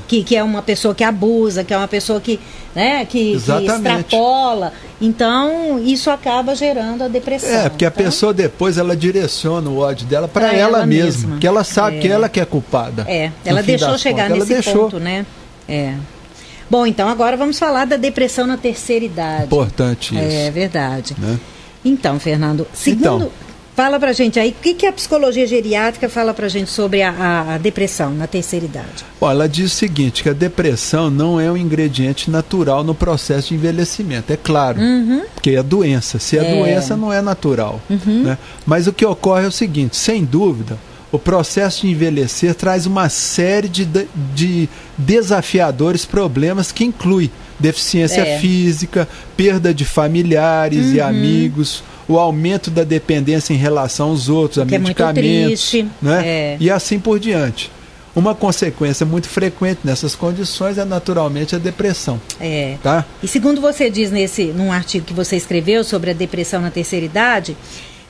que é uma pessoa que abusa, que é uma pessoa que extrapola. Então, isso acaba gerando a depressão. Porque a pessoa depois, ela direciona o ódio dela para ela mesma. Que ela sabe que ela que é culpada. Ela deixou chegar nesse ponto, né? Bom, então agora vamos falar da depressão na terceira idade. Importante isso. É verdade. Né? Então, Fernando, fala pra gente aí, o que a psicologia geriátrica fala pra gente sobre a depressão na terceira idade? Ela diz o seguinte, que a depressão não é um ingrediente natural no processo de envelhecimento, é claro, porque é doença. Se é doença, não é natural. Né? Mas o que ocorre é o seguinte, sem dúvida, o processo de envelhecer traz uma série de desafiadores problemas que inclui deficiência física, perda de familiares e amigos, o aumento da dependência em relação aos outros, a medicamentos, né? E assim por diante. Uma consequência muito frequente nessas condições é naturalmente a depressão. Tá? E segundo você diz num artigo que você escreveu sobre a depressão na terceira idade,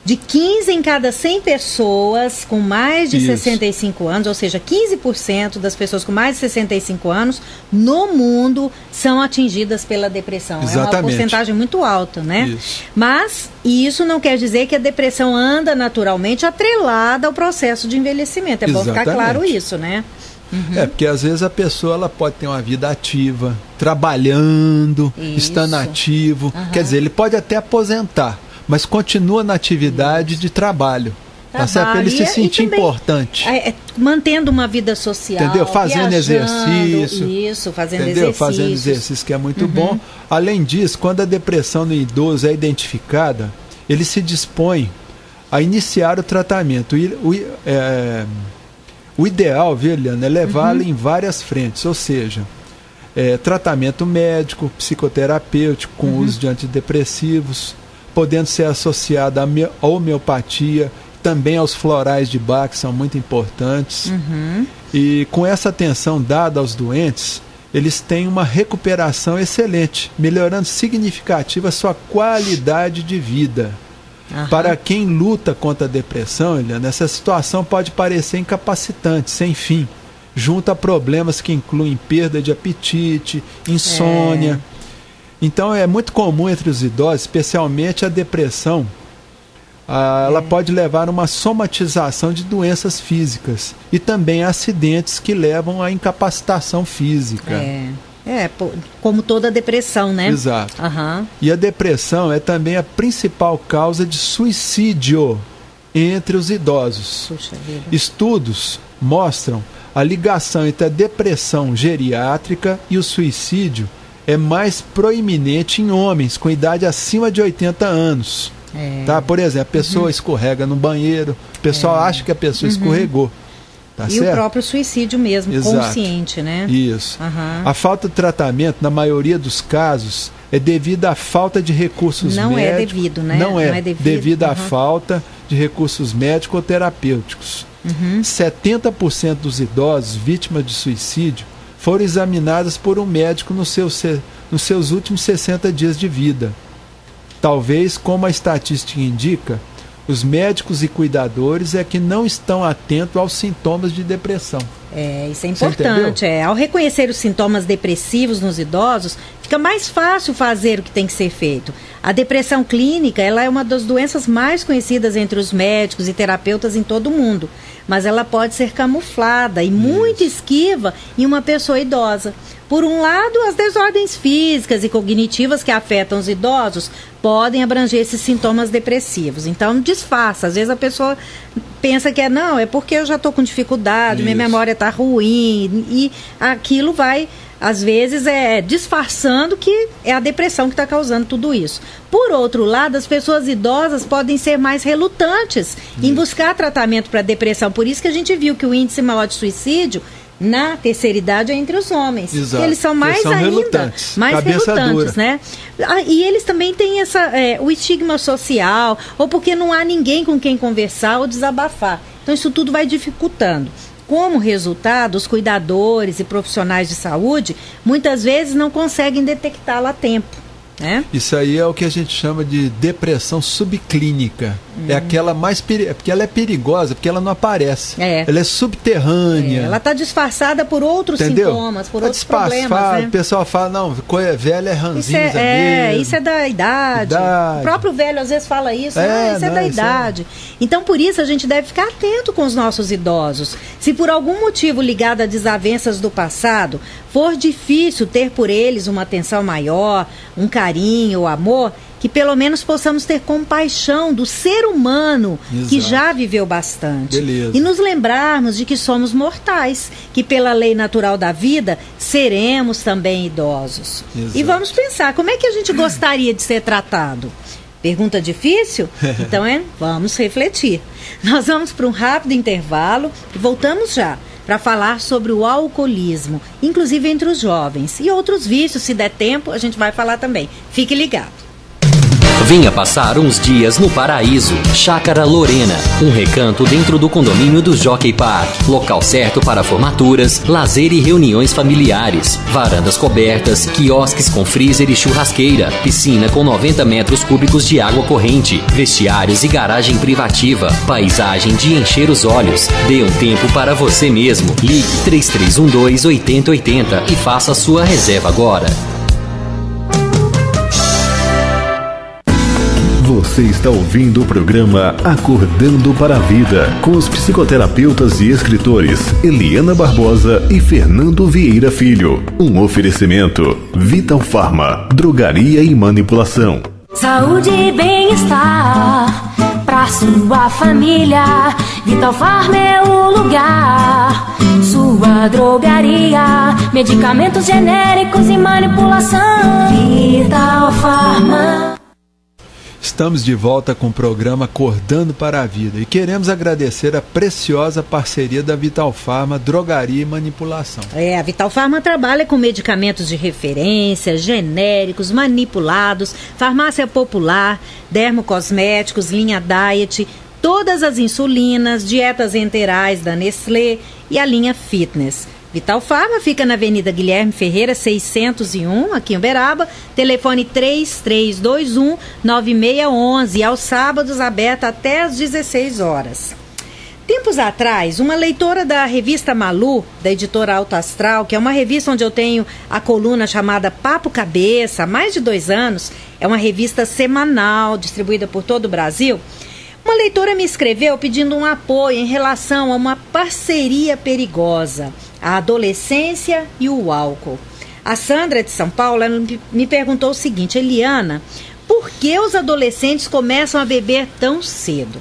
de 15 em cada 100 pessoas com mais de 65 anos, ou seja, 15% das pessoas com mais de 65 anos no mundo são atingidas pela depressão. Exatamente. É uma porcentagem muito alta, né? Isso. Mas isso não quer dizer que a depressão anda naturalmente atrelada ao processo de envelhecimento. É bom ficar claro isso, né? Porque às vezes a pessoa ela pode ter uma vida ativa, trabalhando, estando ativo. Quer dizer, ele pode até aposentar, mas continua na atividade de trabalho. Tá certo? Para ele se sentir importante. Mantendo uma vida social. Entendeu? Fazendo exercício. Isso, fazendo entendeu? Fazendo exercício, que é muito bom. Além disso, quando a depressão no idoso é identificada, ele se dispõe a iniciar o tratamento. O ideal, viu, Eliana, é levá-lo em várias frentes, ou seja, tratamento médico, psicoterapêutico, com uso de antidepressivos, podendo ser associado à homeopatia, também aos florais de Bach, que são muito importantes. E com essa atenção dada aos doentes, eles têm uma recuperação excelente, melhorando significativa a sua qualidade de vida. Para quem luta contra a depressão, Eliana, essa situação pode parecer incapacitante, sem fim, junto a problemas que incluem perda de apetite, insônia. Então é muito comum entre os idosos, especialmente a depressão, ela pode levar a uma somatização de doenças físicas e também acidentes que levam à incapacitação física. Como toda depressão, né? Exato. E a depressão é também a principal causa de suicídio entre os idosos. Puxa vida. Estudos mostram a ligação entre a depressão geriátrica e o suicídio é mais proeminente em homens com idade acima de 80 anos. Tá? Por exemplo, a pessoa escorrega no banheiro, o pessoal acha que a pessoa escorregou. Tá e certo? O próprio suicídio mesmo, consciente, né? Isso. A falta de tratamento, na maioria dos casos, é devido à falta de recursos médicos. Não é devido, né? Não é devido à falta de recursos médicos ou terapêuticos. 70% dos idosos vítimas de suicídio foram examinadas por um médico nos seus últimos 60 dias de vida. Talvez, como a estatística indica, os médicos e cuidadores é que não estão atentos aos sintomas de depressão. Isso é importante. Ao reconhecer os sintomas depressivos nos idosos, fica mais fácil fazer o que tem que ser feito. A depressão clínica, ela é uma das doenças mais conhecidas entre os médicos e terapeutas em todo o mundo, mas ela pode ser camuflada e muito esquiva em uma pessoa idosa. Por um lado, as desordens físicas e cognitivas que afetam os idosos podem abranger esses sintomas depressivos. Então, disfarça. Às vezes a pessoa pensa que não, é porque eu já estou com dificuldade, minha memória está ruim, e aquilo vai, às vezes, disfarçando que é a depressão que está causando tudo isso. Por outro lado, as pessoas idosas podem ser mais relutantes em buscar tratamento para depressão. Por isso que a gente viu que o índice maior de suicídio na terceira idade é entre os homens. Exato. Eles são mais relutantes, né? E eles também têm o estigma social, ou porque não há ninguém com quem conversar ou desabafar. Então isso tudo vai dificultando. Como resultado, os cuidadores e profissionais de saúde muitas vezes não conseguem detectá-la a tempo. Isso aí é o que a gente chama de depressão subclínica. É aquela mais porque ela é perigosa, porque ela não aparece. Ela é subterrânea. Ela está disfarçada por outros sintomas, por outros problemas. O pessoal fala, não, velho é ranzinza mesmo. Isso é da idade. O próprio velho às vezes fala isso, isso é da idade. Então, por isso, a gente deve ficar atento com os nossos idosos. Se por algum motivo ligado a desavenças do passado, for difícil ter por eles uma atenção maior, um carinho ou amor, que pelo menos possamos ter compaixão do ser humano que já viveu bastante. E nos lembrarmos de que somos mortais, que pela lei natural da vida seremos também idosos. E vamos pensar, como é que a gente gostaria de ser tratado? Pergunta difícil? Então vamos refletir. Nós vamos para um rápido intervalo e voltamos já para falar sobre o alcoolismo, inclusive entre os jovens. E outros vícios, se der tempo, a gente vai falar também. Fique ligado. Venha passar uns dias no Paraíso, Chácara Lorena, um recanto dentro do condomínio do Jockey Park, local certo para formaturas, lazer e reuniões familiares, varandas cobertas, quiosques com freezer e churrasqueira, piscina com 90 metros cúbicos de água corrente, vestiários e garagem privativa, paisagem de encher os olhos. Dê um tempo para você mesmo. Ligue 3312-8080 e faça a sua reserva agora. Você está ouvindo o programa Acordando para a Vida, com os psicoterapeutas e escritores Eliana Barbosa e Fernando Vieira Filho. Um oferecimento: Vital Farma, drogaria e manipulação. Saúde e bem-estar pra sua família. Vital Farma é o lugar. Sua drogaria, medicamentos genéricos e manipulação. Vital Farma. Estamos de volta com o programa Acordando para a Vida e queremos agradecer a preciosa parceria da Vital Farma, drogaria e manipulação. A Vital Farma trabalha com medicamentos de referência, genéricos, manipulados, farmácia popular, dermocosméticos, linha diet, todas as insulinas, dietas enterais da Nestlé e a linha fitness. Vital Farma fica na Avenida Guilherme Ferreira, 601, aqui em Uberaba, telefone 3321-9611 e aos sábados aberta até às 16 horas. Tempos atrás, uma leitora da revista Malu, da editora Alto Astral, que é uma revista onde eu tenho a coluna chamada Papo Cabeça, há mais de 2 anos, é uma revista semanal, distribuída por todo o Brasil. Uma leitora me escreveu pedindo um apoio em relação a uma parceria perigosa, a adolescência e o álcool. A Sandra de São Paulo me perguntou o seguinte: Eliana, por que os adolescentes começam a beber tão cedo?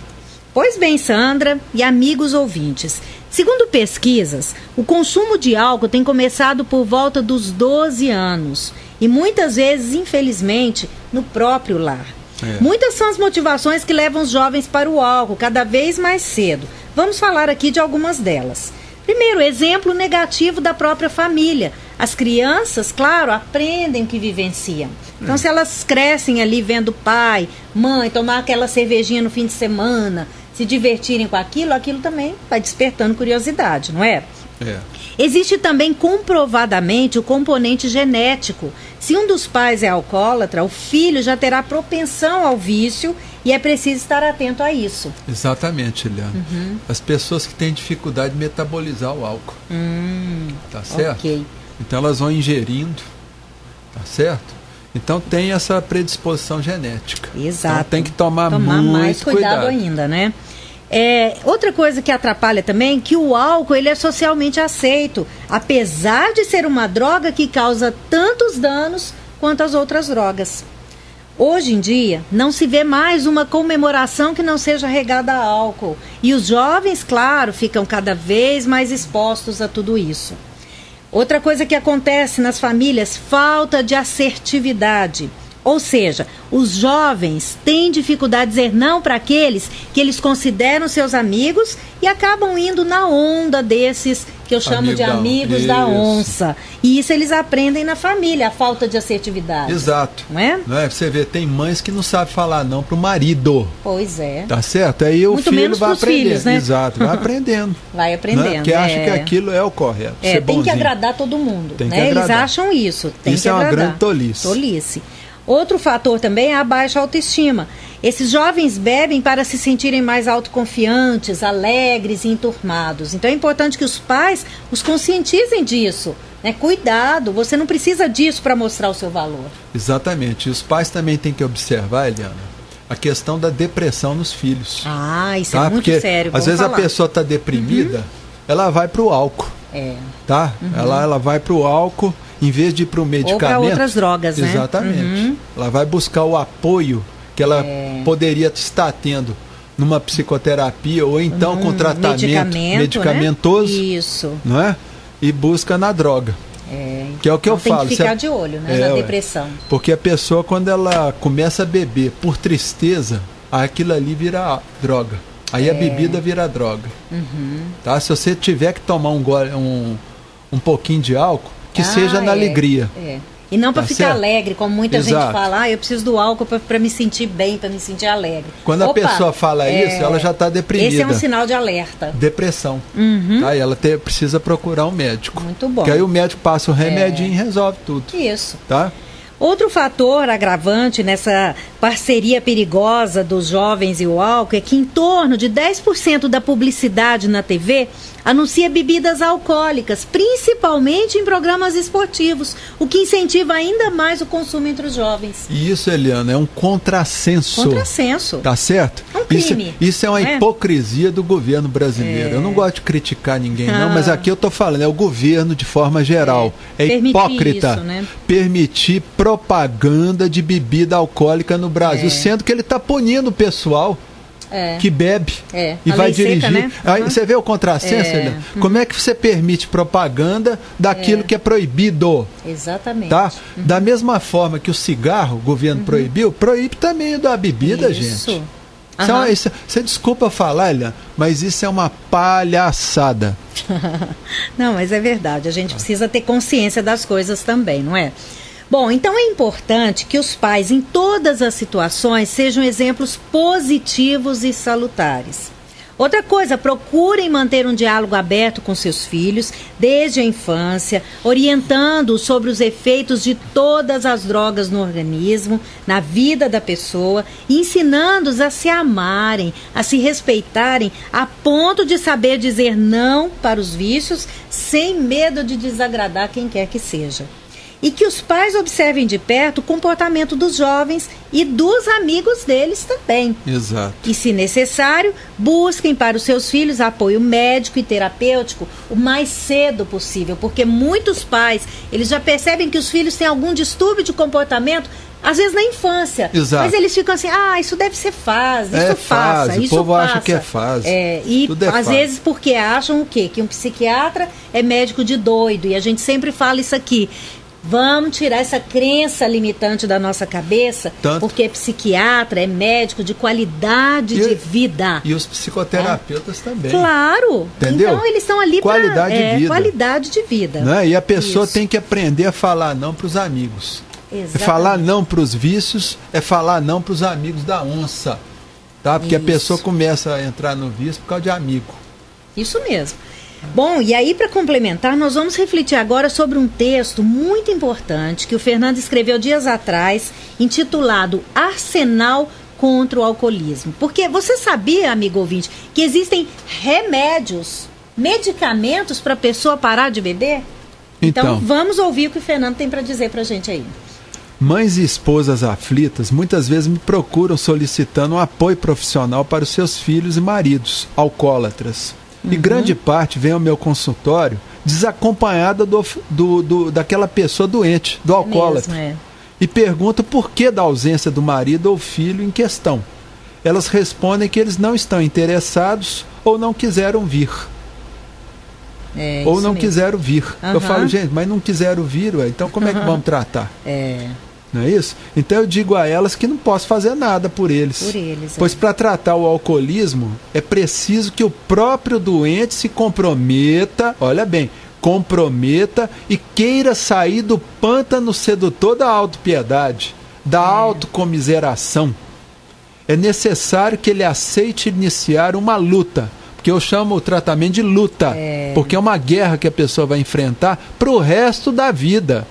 Pois bem, Sandra e amigos ouvintes, segundo pesquisas, o consumo de álcool tem começado por volta dos 12 anos e muitas vezes, infelizmente, no próprio lar. Muitas são as motivações que levam os jovens para o álcool cada vez mais cedo. Vamos falar aqui de algumas delas. Primeiro, exemplo negativo da própria família. As crianças, claro, aprendem o que vivenciam. Então, se elas crescem ali vendo pai, mãe, tomar aquela cervejinha no fim de semana, se divertirem com aquilo, aquilo também vai despertando curiosidade, não é? Existe também comprovadamente o componente genético. Se um dos pais é alcoólatra, o filho já terá propensão ao vício e é preciso estar atento a isso. Exatamente, Eliana. As pessoas que têm dificuldade de metabolizar o álcool. Tá certo? Ok. Então elas vão ingerindo, tá certo? Então tem essa predisposição genética. Exato. Então tem que tomar muito mais cuidado ainda, né? Outra coisa que atrapalha também é que o álcool ele é socialmente aceito, apesar de ser uma droga que causa tantos danos quanto as outras drogas. Hoje em dia, não se vê mais uma comemoração que não seja regada a álcool. E os jovens, claro, ficam cada vez mais expostos a tudo isso. Outra coisa que acontece nas famílias, falta de assertividade. Ou seja, os jovens têm dificuldade de dizer não para aqueles que eles consideram seus amigos e acabam indo na onda desses que eu chamo de amigos da onça. E isso eles aprendem na família, a falta de assertividade. Exato. Não é? Você vê, tem mães que não sabem falar não pro marido. Pois é. Tá certo? Aí o filho vai aprendendo. Filhos, né? Exato, vai aprendendo. Vai aprendendo. Né? Porque acha que aquilo é o correto. Tem que agradar todo mundo. Tem que agradar. Eles acham isso. Isso é uma grande tolice. Outro fator também é a baixa autoestima. Esses jovens bebem para se sentirem mais autoconfiantes, alegres e enturmados. Então é importante que os pais os conscientizem disso. Né? Cuidado, você não precisa disso para mostrar o seu valor. Exatamente. E os pais também têm que observar, Eliana, a questão da depressão nos filhos. Isso é muito Porque, sério. Às vezes a pessoa está deprimida, ela vai para o álcool. Tá? Ela vai para o álcool. Em vez de ir para o medicamento... Ou para outras drogas, né? Exatamente. Ela vai buscar o apoio que ela poderia estar tendo numa psicoterapia ou então com tratamento medicamentoso. Né? Isso. Não é? E busca na droga. Que é o que eu falo. Tem que ficar de olho, né? Na depressão. Porque a pessoa, quando ela começa a beber por tristeza, aquilo ali vira droga. Aí a bebida vira droga. Tá? Se você tiver que tomar um pouquinho de álcool, que seja na alegria. E não para ficar alegre, como muita gente fala, eu preciso do álcool para me sentir bem, para me sentir alegre. Quando a pessoa fala isso, ela já está deprimida. Esse é um sinal de alerta. Depressão. Tá? E ela precisa procurar um médico. Muito bom. Porque aí o médico passa o remedinho e resolve tudo. Isso. Tá? Outro fator agravante nessa parceria perigosa dos jovens e o álcool é que em torno de 10% da publicidade na TV anuncia bebidas alcoólicas, principalmente em programas esportivos, o que incentiva ainda mais o consumo entre os jovens. E isso, Eliana, é um contrassenso. Contrassenso. Tá certo? É um crime. Isso é uma hipocrisia do governo brasileiro. Eu não gosto de criticar ninguém, não, mas aqui eu tô falando, é o governo de forma geral. É hipócrita isso, né? Permitir propaganda de bebida alcoólica no Brasil, sendo que ele está punindo o pessoal que bebe e vai dirigir. Seca, né? Aí você vê o contrassenso, Eliana? Como é que você permite propaganda daquilo que é proibido? Exatamente. Tá? Da mesma forma que o cigarro, o governo proibiu, proíbe também da bebida, gente. Você desculpa falar, Eliana, mas isso é uma palhaçada. Não, mas é verdade. A gente precisa ter consciência das coisas também, não é? Bom, então é importante que os pais, em todas as situações, sejam exemplos positivos e salutares. Outra coisa, procurem manter um diálogo aberto com seus filhos desde a infância, orientando-os sobre os efeitos de todas as drogas no organismo, na vida da pessoa, e ensinando-os a se amarem, a se respeitarem, a ponto de saber dizer não para os vícios, sem medo de desagradar quem quer que seja. E que os pais observem de perto o comportamento dos jovens e dos amigos deles também. Exato. E, se necessário, busquem para os seus filhos apoio médico e terapêutico o mais cedo possível, porque muitos pais, eles já percebem que os filhos têm algum distúrbio de comportamento, às vezes na infância. Exato. Mas eles ficam assim, isso deve ser fase, isso passa, fase. isso o povo passa. acha que é fase. E às vezes porque acham o quê? Que um psiquiatra é médico de doido, e a gente sempre fala isso aqui. Vamos tirar essa crença limitante da nossa cabeça, porque psiquiatra é médico de qualidade de vida. E os psicoterapeutas também. Claro. Entendeu? Então eles estão ali para qualidade de vida. Né? E a pessoa tem que aprender a falar não para os amigos. Exatamente. É falar não para os vícios, é falar não para os amigos da onça. Tá? Porque a pessoa começa a entrar no vício por causa de amigo. Isso mesmo. Bom, e aí, para complementar, nós vamos refletir agora sobre um texto muito importante que o Fernando escreveu dias atrás, intitulado Arsenal contra o Alcoolismo. Porque você sabia, amigo ouvinte, que existem medicamentos para a pessoa parar de beber? Então, vamos ouvir o que o Fernando tem para dizer para a gente aí. Mães e esposas aflitas muitas vezes me procuram solicitando um apoio profissional para os seus filhos e maridos alcoólatras. E grande parte vem ao meu consultório desacompanhada daquela pessoa doente, do alcoólatra. E pergunta por que da ausência do marido ou filho em questão. Elas respondem que eles não estão interessados ou não quiseram vir. Ou não quiseram vir. Eu falo, gente, mas não quiseram vir, então como é que vamos tratar? Não é isso? Então eu digo a elas que não posso fazer nada por eles. Pois para tratar o alcoolismo é preciso que o próprio doente se comprometa, olha bem, e queira sair do pântano sedutor da autopiedade, da autocomiseração. É necessário que ele aceite iniciar uma luta, porque eu chamo o tratamento de luta, porque é uma guerra que a pessoa vai enfrentar para o resto da vida.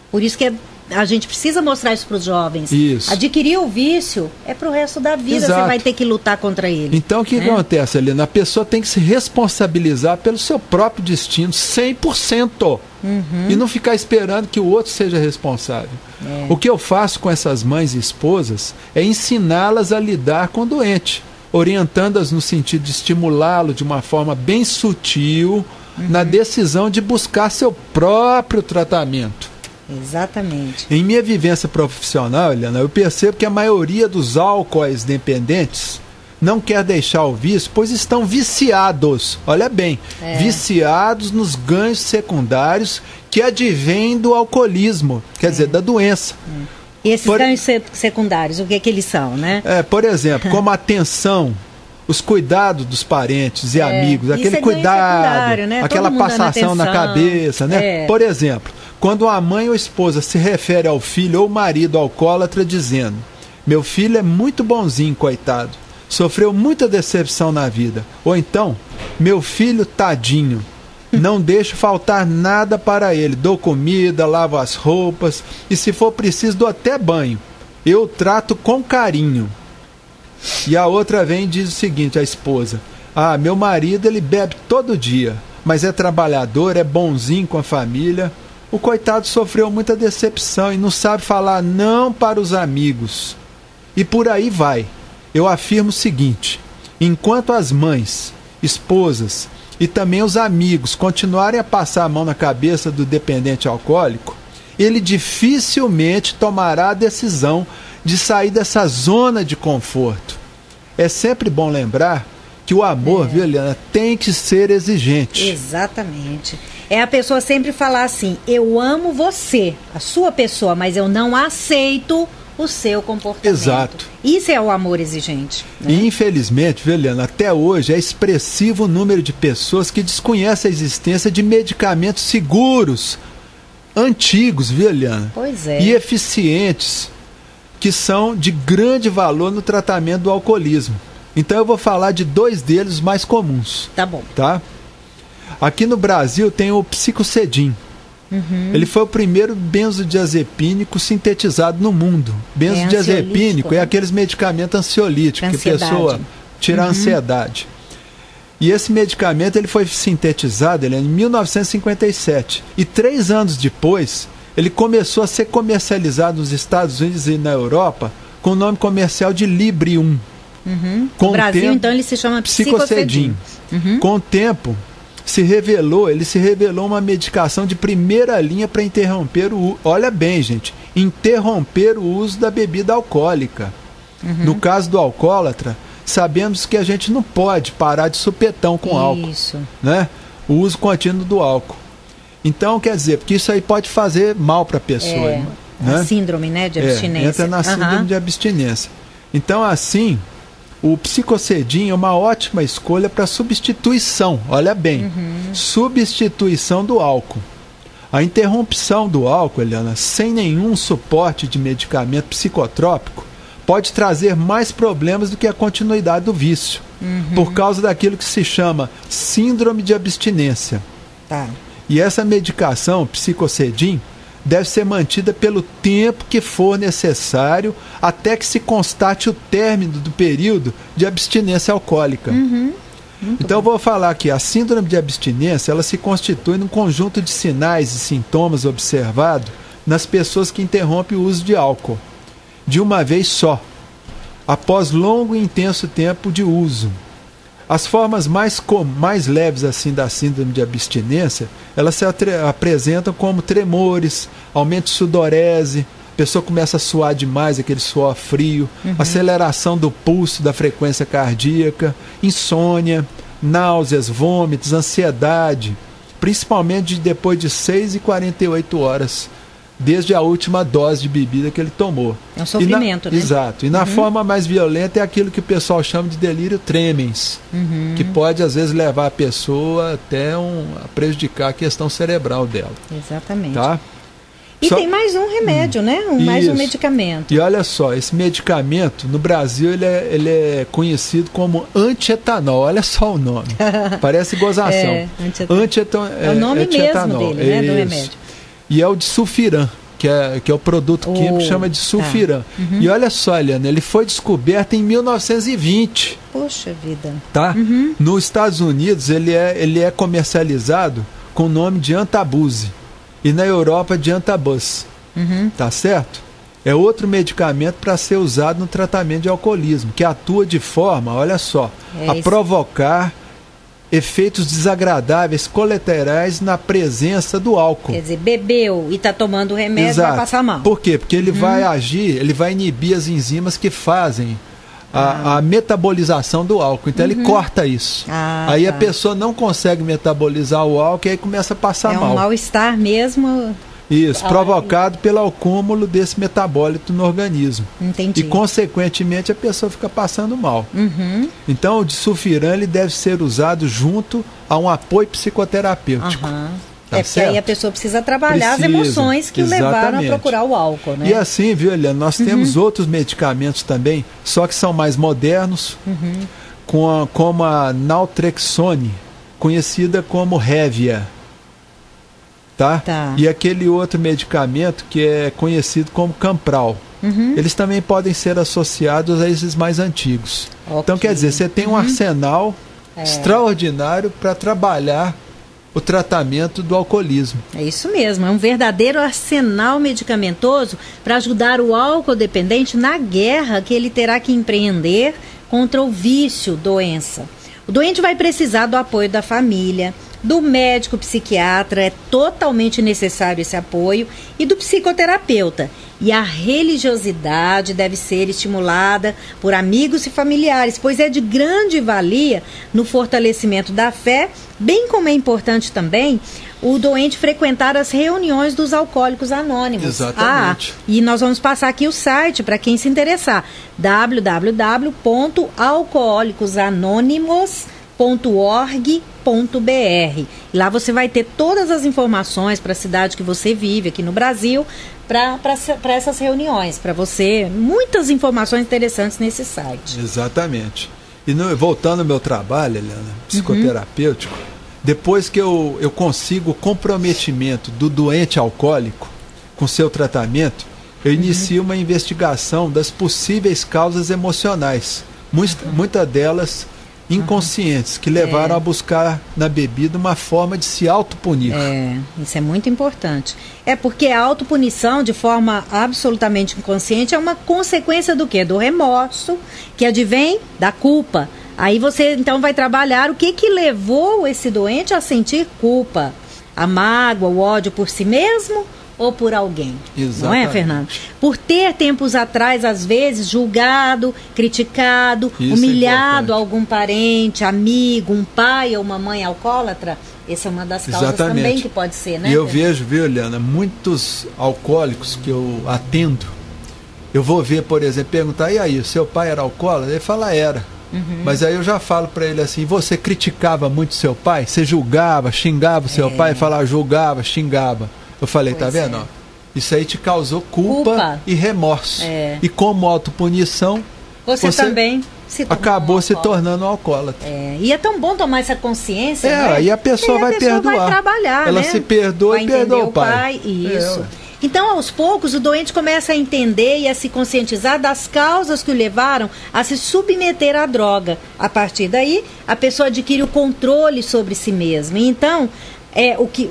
Por isso que a gente precisa mostrar isso para os jovens. Isso. Adquirir o vício é para o resto da vida. Exato. Você vai ter que lutar contra ele. Então o que acontece, Helena? A pessoa tem que se responsabilizar pelo seu próprio destino 100%. E não ficar esperando que o outro seja responsável. O que eu faço com essas mães e esposas é ensiná-las a lidar com o doente, orientando-as no sentido de estimulá-lo de uma forma bem sutil na decisão de buscar seu próprio tratamento. Exatamente. Em minha vivência profissional, Helena, eu percebo que a maioria dos álcoois dependentes não quer deixar o vício, pois estão viciados, olha bem, viciados nos ganhos secundários que advêm do alcoolismo, quer dizer, da doença. E esses ganhos secundários, o que eles são, né? Por exemplo, como a atenção, os cuidados dos parentes e amigos, aquele cuidado, né? Aquela passação na cabeça, né? Por exemplo, quando a mãe ou esposa se refere ao filho ou marido alcoólatra dizendo: meu filho é muito bonzinho, coitado, sofreu muita decepção na vida. Ou então, meu filho tadinho, Não deixo faltar nada para ele. Dou comida, lavo as roupas e, se for preciso, dou até banho. Eu trato com carinho. E a outra vem e diz o seguinte, a esposa: meu marido, ele bebe todo dia, mas é trabalhador, é bonzinho com a família. O coitado sofreu muita decepção e não sabe falar não para os amigos. E por aí vai. Eu afirmo o seguinte: enquanto as mães, esposas e também os amigos continuarem a passar a mão na cabeça do dependente alcoólico, ele dificilmente tomará a decisão de sair dessa zona de conforto. É sempre bom lembrar que o amor, viu, Eliana, tem que ser exigente. Exatamente. É a pessoa sempre falar assim: eu amo você, a sua pessoa, mas eu não aceito o seu comportamento. Exato. Isso é o amor exigente, né? E infelizmente, viu, Eliana, até hoje é expressivo o número de pessoas que desconhecem a existência de medicamentos seguros, antigos, viu, Eliana? Pois é. E eficientes, que são de grande valor no tratamento do alcoolismo. Então eu vou falar de 2 deles mais comuns. Tá bom. Tá? Aqui no Brasil tem o Psicocedin. Ele foi o primeiro benzodiazepínico sintetizado no mundo. Benzodiazepínico é aqueles medicamentos ansiolíticos que a pessoa tira a ansiedade. E esse medicamento ele foi sintetizado em 1957. E 3 anos depois, ele começou a ser comercializado nos Estados Unidos e na Europa com o nome comercial de Librium. No Brasil, então, ele se chama Psicocedin. Com o tempo, ele se revelou uma medicação de primeira linha para interromper o... Olha bem, gente, interromper o uso da bebida alcoólica. No caso do alcoólatra, sabemos que a gente não pode parar de supetão com álcool, né? O uso contínuo do álcool. Então, quer dizer, porque isso aí pode fazer mal para a pessoa. Né? A síndrome, né, de abstinência. Entra na síndrome de abstinência. Então, assim, o Psicocedin é uma ótima escolha para substituição, olha bem, substituição do álcool. A interrupção do álcool, Eliana, sem nenhum suporte de medicamento psicotrópico, pode trazer mais problemas do que a continuidade do vício, por causa daquilo que se chama síndrome de abstinência. Tá. E essa medicação, Psicocedin, deve ser mantida pelo tempo que for necessário até que se constate o término do período de abstinência alcoólica. Então eu vou falar que a síndrome de abstinência ela se constitui num conjunto de sinais e sintomas observados nas pessoas que interrompem o uso de álcool, de uma vez só, após longo e intenso tempo de uso. As formas mais leves assim da síndrome de abstinência, elas se apresentam como tremores, aumento de sudorese, a pessoa começa a suar demais, aquele suor frio, aceleração do pulso, da frequência cardíaca, insônia, náuseas, vômitos, ansiedade, principalmente depois de 6 e 48 horas, desde a última dose de bebida que ele tomou. É um sofrimento, né? Exato. E na forma mais violenta é aquilo que o pessoal chama de delírio tremens, que pode às vezes levar a pessoa até a prejudicar a questão cerebral dela. Exatamente. Tá? E tem mais um remédio, né? Mais um medicamento. E olha só, esse medicamento, no Brasil, ele é conhecido como antietanol. Olha só o nome. Parece gozação. É o nome mesmo dele, né? Do remédio. E é o de sulfiram, que é o produto químico que chama de sulfiram. E olha só, Eliana, ele foi descoberto em 1920. Poxa vida. Tá? Nos Estados Unidos, ele é comercializado com o nome de Antabuse. E na Europa, de Antabus. Tá certo? É outro medicamento para ser usado no tratamento de alcoolismo, que atua de forma, olha só, a provocar efeitos desagradáveis colaterais na presença do álcool. Quer dizer, bebeu e está tomando o remédio, vai passar mal. Por quê? Porque ele vai agir, ele vai inibir as enzimas que fazem a metabolização do álcool. Então ele corta isso. Aí a pessoa não consegue metabolizar o álcool e aí começa a passar mal. É um mal-estar mesmo. Isso, provocado pelo acúmulo desse metabólito no organismo. Entendi. E, consequentemente, a pessoa fica passando mal. Então, o disulfiram ele deve ser usado junto a um apoio psicoterapêutico. Tá porque aí a pessoa precisa trabalhar as emoções que o levaram a procurar o álcool, né? E assim, viu, Eliana, nós temos outros medicamentos também, só que são mais modernos, como a naltrexone, conhecida como Révia. Tá? E aquele outro medicamento que é conhecido como Campral. Eles também podem ser associados a esses mais antigos. Então, quer dizer, você tem um arsenal extraordinário para trabalhar o tratamento do alcoolismo. É isso mesmo, é um verdadeiro arsenal medicamentoso para ajudar o álcool dependente na guerra que ele terá que empreender contra o vício, doença. O doente vai precisar do apoio da família, do médico psiquiatra, é totalmente necessário esse apoio, e do psicoterapeuta. E a religiosidade deve ser estimulada por amigos e familiares, pois é de grande valia no fortalecimento da fé, bem como é importante também o doente frequentar as reuniões dos Alcoólicos Anônimos. Exatamente. E nós vamos passar aqui o site para quem se interessar, www.alcoolicosanonimos.org.br. Lá você vai ter todas as informações para a cidade que você vive aqui no Brasil, para essas reuniões, para você, muitas informações interessantes nesse site. Exatamente. E voltando ao meu trabalho, Eliana, psicoterapêutico, depois que eu consigo o comprometimento do doente alcoólico com seu tratamento, eu inicio uma investigação das possíveis causas emocionais, muitas delas inconscientes, que levaram a buscar na bebida uma forma de se autopunir. Isso é muito importante. É porque a autopunição, de forma absolutamente inconsciente, é uma consequência do quê? Do remorso, que advém da culpa. Aí você, então, vai trabalhar o que levou esse doente a sentir culpa. A mágoa, o ódio por si mesmo ou por alguém. Exatamente. Não é, Fernando? Por ter tempos atrás, às vezes, julgado, criticado, humilhado algum parente, amigo, um pai ou uma mãe alcoólatra. Essa é uma das causas também que pode ser, né? E eu vejo, viu, Eliana, muitos alcoólicos que eu atendo, eu vou ver, por exemplo, perguntar, e aí, seu pai era alcoólatra? Ele fala, era. Mas aí eu já falo para ele assim, você criticava muito seu pai? Você julgava, xingava o seu pai? Falava, julgava, xingava. Eu falei, tá vendo? Isso aí te causou culpa e remorso. E como autopunição, você também acabou se tornando um alcoólatra. E é tão bom tomar essa consciência, né? E a pessoa vai perdoar. Vai trabalhar, ela né? se perdoa e perdoa o pai. Isso. Então, aos poucos, o doente começa a entender e a se conscientizar das causas que o levaram a se submeter à droga. A partir daí, a pessoa adquire o controle sobre si mesma. Então,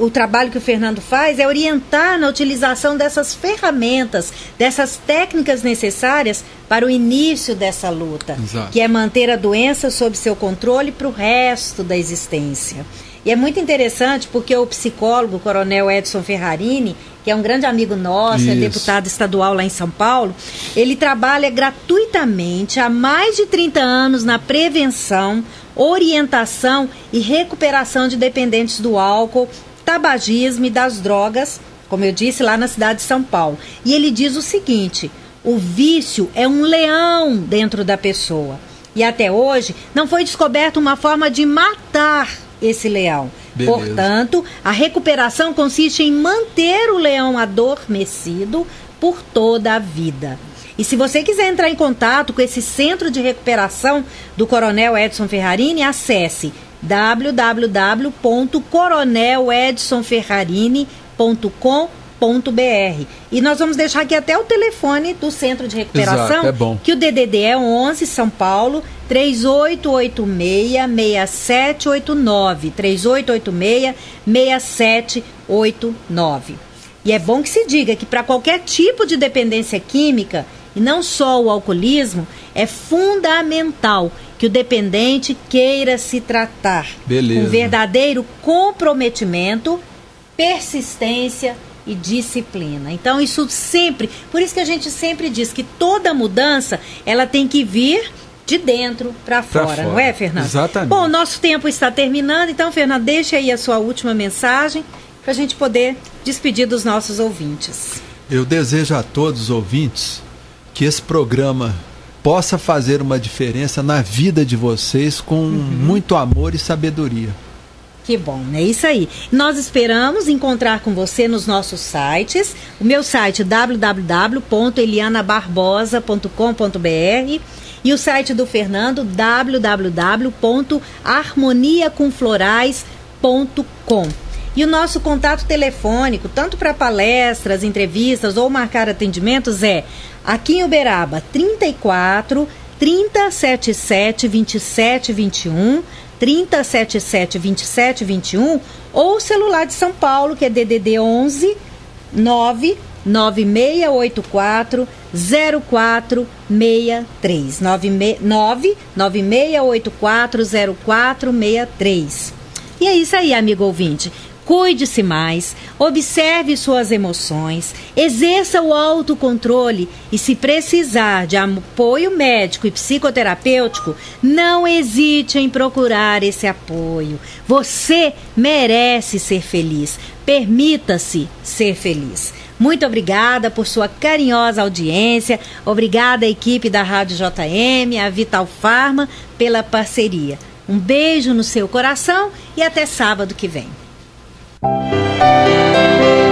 o trabalho que o Fernando faz é orientar na utilização dessas ferramentas, dessas técnicas necessárias para o início dessa luta. Exato. Que é manter a doença sob seu controle para o resto da existência. E é muito interessante porque o psicólogo, o coronel Edson Ferrarini, que é um grande amigo nosso, é deputado estadual lá em São Paulo, ele trabalha gratuitamente há mais de 30 anos na prevenção, orientação e recuperação de dependentes do álcool, tabagismo e das drogas, como eu disse, lá na cidade de São Paulo. E ele diz o seguinte, o vício é um leão dentro da pessoa. E até hoje não foi descoberta uma forma de matar esse leão. Beleza. Portanto, a recuperação consiste em manter o leão adormecido por toda a vida. E se você quiser entrar em contato com esse centro de recuperação do Coronel Edson Ferrarini, acesse www.coroneledsonferrarini.com.br. E nós vamos deixar aqui até o telefone do centro de recuperação. Exato, é bom. Que o DDD é 11 São Paulo 3886-6789. 3886-6789. E é bom que se diga que para qualquer tipo de dependência química, e não só o alcoolismo, é fundamental que o dependente queira se tratar. Beleza. Com verdadeiro comprometimento, persistência e disciplina. Então isso sempre, por isso que a gente sempre diz que toda mudança, ela tem que vir de dentro para fora, não é, Fernando? Exatamente. Bom, nosso tempo está terminando, então, Fernando, deixa aí a sua última mensagem para a gente poder despedir dos nossos ouvintes. Eu desejo a todos os ouvintes que esse programa possa fazer uma diferença na vida de vocês com muito amor e sabedoria. Que bom, é isso aí. Nós esperamos encontrar com você nos nossos sites. O meu site www.elianabarbosa.com.br E o site do Fernando, www.harmoniacomflorais.com. E o nosso contato telefônico, tanto para palestras, entrevistas ou marcar atendimentos, é aqui em Uberaba, 34 3077 2721, 3077 2721, ou o celular de São Paulo, que é DDD 11 99684 0463, 99684 0463. E é isso aí, amigo ouvinte. Cuide-se mais, observe suas emoções, exerça o autocontrole e, se precisar de apoio médico e psicoterapêutico, não hesite em procurar esse apoio. Você merece ser feliz. Permita-se ser feliz. Muito obrigada por sua carinhosa audiência. Obrigada à equipe da Rádio JM, a Vital Farma, pela parceria. Um beijo no seu coração e até sábado que vem.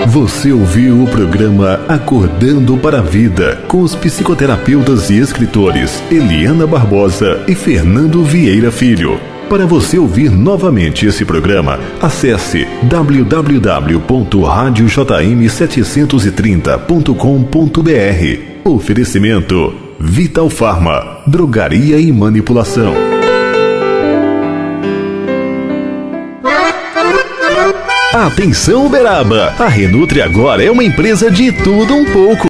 Você ouviu o programa Acordando para a Vida, com os psicoterapeutas e escritores Eliana Barbosa e Fernando Vieira Filho. Para você ouvir novamente esse programa, acesse www.radiojm730.com.br. Oferecimento Vital Farma, drogaria e manipulação. Atenção, Uberaba! A Renutri agora é uma empresa de tudo um pouco.